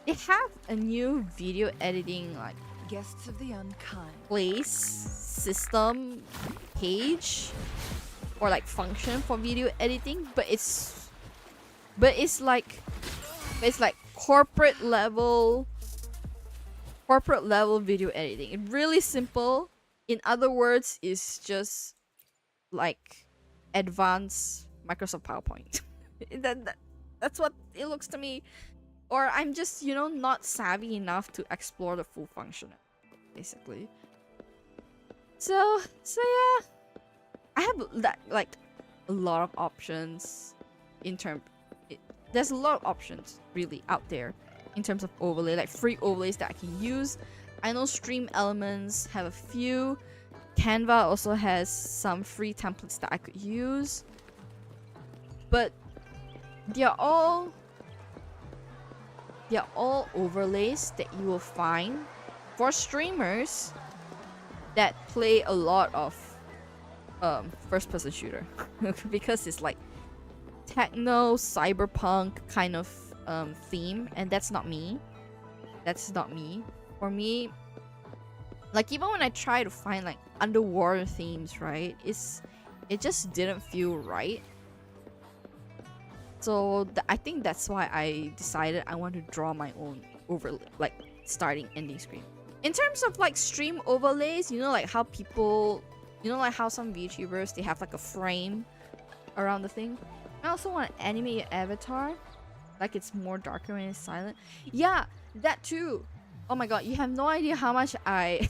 they have a new video editing like guests of the unkind place system page or like function for video editing, but it's like corporate level video editing. It's really simple. In other words, it's just like advanced Microsoft PowerPoint. That's what it looks to me. Or I'm just, you know, not savvy enough to explore the full function, basically. So yeah, I have that like a lot of options in term. There's a lot of options really out there in terms of overlay, like free overlays that I can use. I know Stream Elements have a few. Canva also has some free templates that I could use, but they're all overlays that you will find for streamers that play a lot of first-person shooter, because it's like techno cyberpunk kind of theme, and that's not me. For me, like even when I try to find like underwater themes, right, it just didn't feel right. So I think that's why I decided I want to draw my own overlay, like starting ending screen. In terms of like stream overlays, you know, like how people, you know, like how some VTubers, they have like a frame around the thing. I also want to animate your avatar like it's more darker when it's silent. Yeah, that too. Oh my god, you have no idea how much I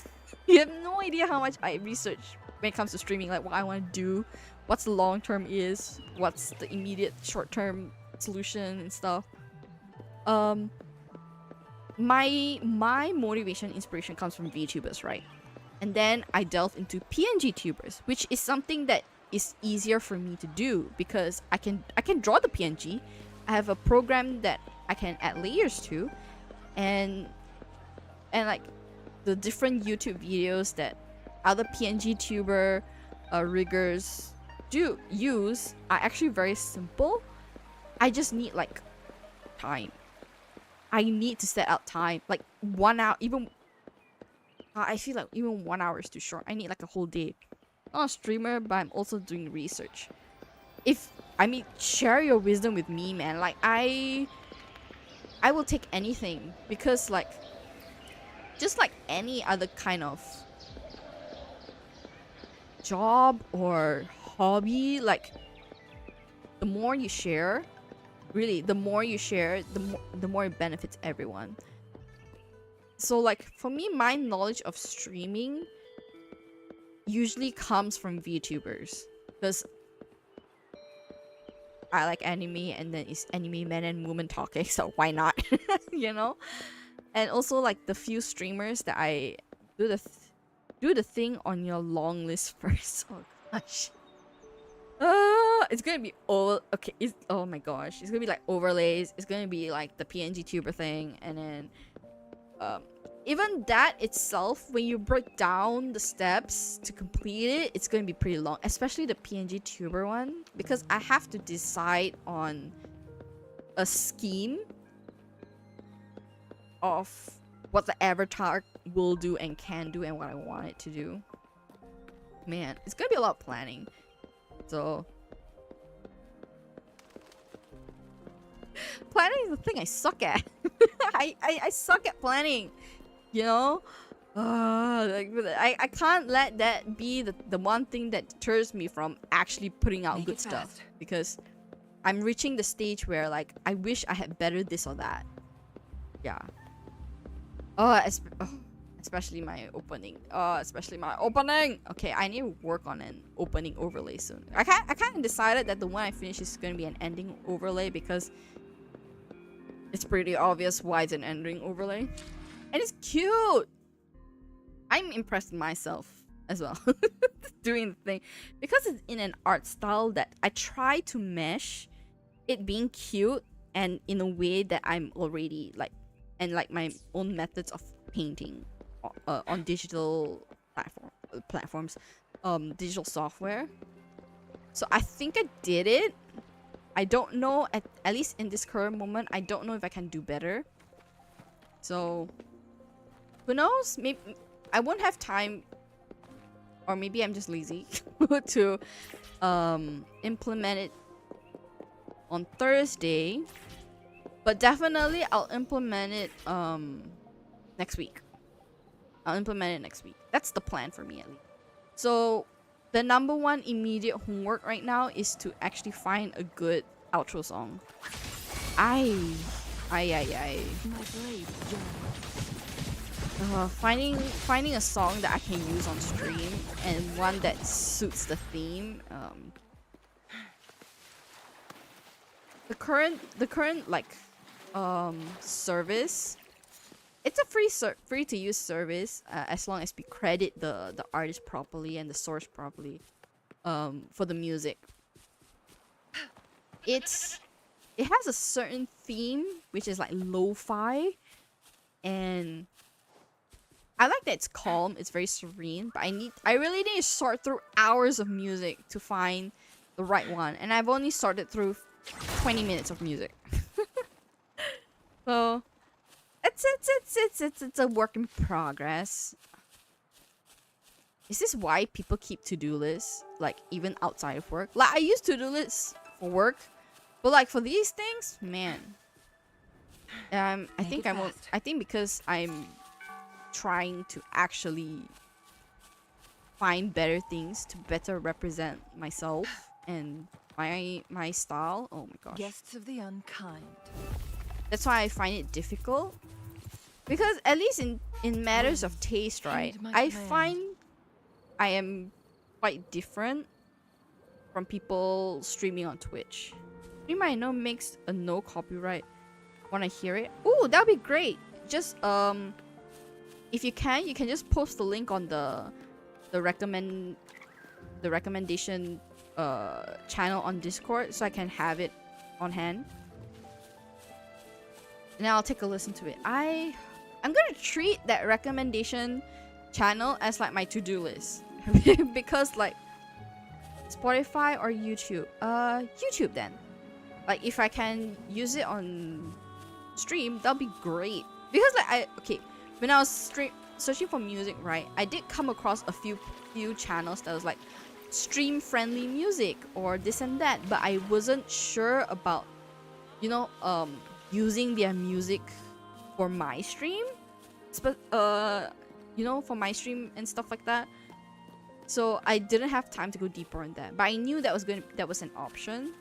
research when it comes to streaming, like what I want to do, what's the long term is, what's the immediate short term solution and stuff. My motivation, inspiration comes from VTubers, right? And then I delve into PNG tubers, which is something that is easier for me to do because I can draw the PNG. I have a program that I can add layers to, and like the different YouTube videos that other PNG tuber riggers do use are actually very simple. I just need like time. I need to set out time, like 1 hour. Even I feel like even 1 hour is too short. I need like a whole day. I'm not a streamer, but I'm also doing research. Share your wisdom with me, man. Like I will take anything, because like just like any other kind of job or hobby, like the more you share, really, the more you share, the more it benefits everyone. So like for me, my knowledge of streaming usually comes from VTubers, because I like anime, and then it's anime men and women talking, so why not? You know? And also like the few streamers that I do the thing on your long list first. Oh gosh. It's gonna be all okay. Oh my gosh, it's gonna be like overlays. It's gonna be like the PNG tuber thing, and then even that itself, when you break down the steps to complete it, it's gonna be pretty long. Especially the PNG tuber one, because I have to decide on a scheme of what the avatar will do and can do and what I want it to do. Man, it's gonna be a lot of planning. So planning is the thing I suck at. I suck at planning, you know. Like I can't let that be the one thing that deters me from actually putting out good stuff, because I'm reaching the stage where like I wish I had better this or that. Yeah. Especially my opening. Especially my opening. Okay, I need to work on an opening overlay soon. I kind of decided that the one I finish is going to be an ending overlay, because it's pretty obvious why it's an ending overlay, and it's cute. I'm impressed with myself as well doing the thing, because it's in an art style that I try to mesh it being cute and in a way that I'm already like, and like my own methods of painting on digital platforms, digital software. So I think I did it. I don't know, at least in this current moment, I don't know if I can do better. So who knows? Maybe I won't have time, or maybe I'm just lazy to implement it on Thursday. But definitely I'll implement it next week. I'll implement it next week. That's the plan for me, at least. So the number one immediate homework right now is to actually find a good outro song. Finding a song that I can use on stream, and one that suits the theme. The current like service, it's a free to use service, as long as we credit the artist properly and the source properly for the music. It has a certain theme which is like lo-fi, and I like that it's calm, it's very serene, but I really need to sort through hours of music to find the right one, and I've only sorted through 20 minutes of music. So it's a work in progress. Is this why people keep to-do lists, like even outside of work? Like I use to-do lists for work, but like for these things, man, I think because I'm trying to actually find better things to better represent myself and my style. Oh my gosh. Guests of the unkind. That's why I find it difficult. Because at least in matters of taste, right? I find I am quite different from people streaming on Twitch. Stream I know makes a no copyright. Wanna hear it? Ooh, that'd be great. Just if you can just post the link on the recommendation channel on Discord, so I can have it on hand. And I'll take a listen to it. I'm gonna treat that recommendation channel as like my to-do list. Because like Spotify or YouTube? YouTube then. Like if I can use it on stream, that'll be great. Because like when I was searching for music, right, I did come across a few channels that was like stream friendly music or this and that, but I wasn't sure about, you know, using their music for my stream, you know, for my stream and stuff like that. So I didn't have time to go deeper on that, but I knew that was an option.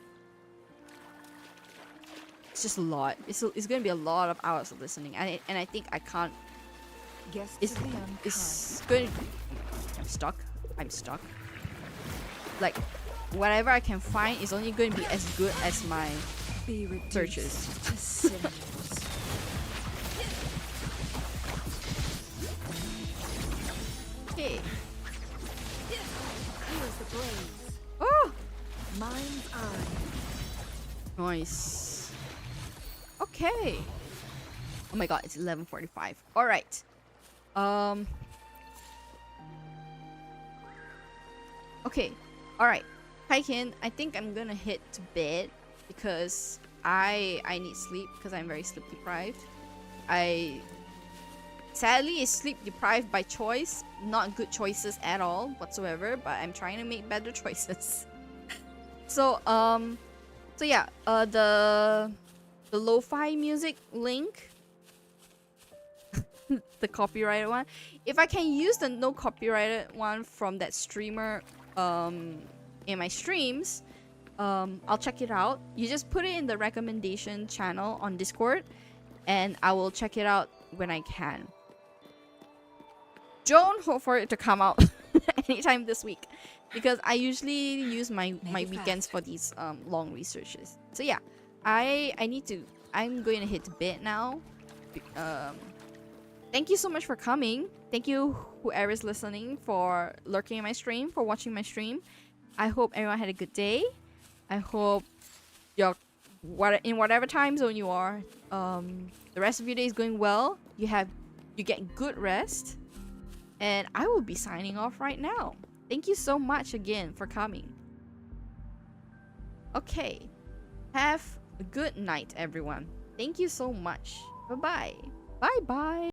it's just a lot. It's gonna be a lot of hours of listening, and I think I can't. Guess It's going. I'm stuck. I'm stuck. Like, whatever I can find is only going to be as good as my be reduced searches. to cinders. Okay. Here's the blaze. Oh, Mind's eye. nice. Okay. Oh my god, it's 11:45. All right. Okay. All right. Hikin, I think I'm gonna head to bed because I need sleep because I'm very sleep deprived. I sadly is sleep deprived by choice, not good choices at all whatsoever, but I'm trying to make better choices. So yeah, the lo-fi music link, the copyrighted one. If I can use the no copyrighted one from that streamer in my streams, I'll check it out. You just put it in the recommendation channel on Discord, and I will check it out when I can. Don't hope for it to come out anytime this week, because I usually use my weekends for these long researches. So yeah, I'm going to hit to bed now. Thank you so much for coming. Thank you whoever's listening for lurking in my stream, for watching my stream. I hope everyone had a good day. I hope you're in whatever time zone you are, the rest of your day is going well. You get good rest. And I will be signing off right now. Thank you so much again for coming. Okay. Have a good night, everyone. Thank you so much. Bye-bye. Bye-bye.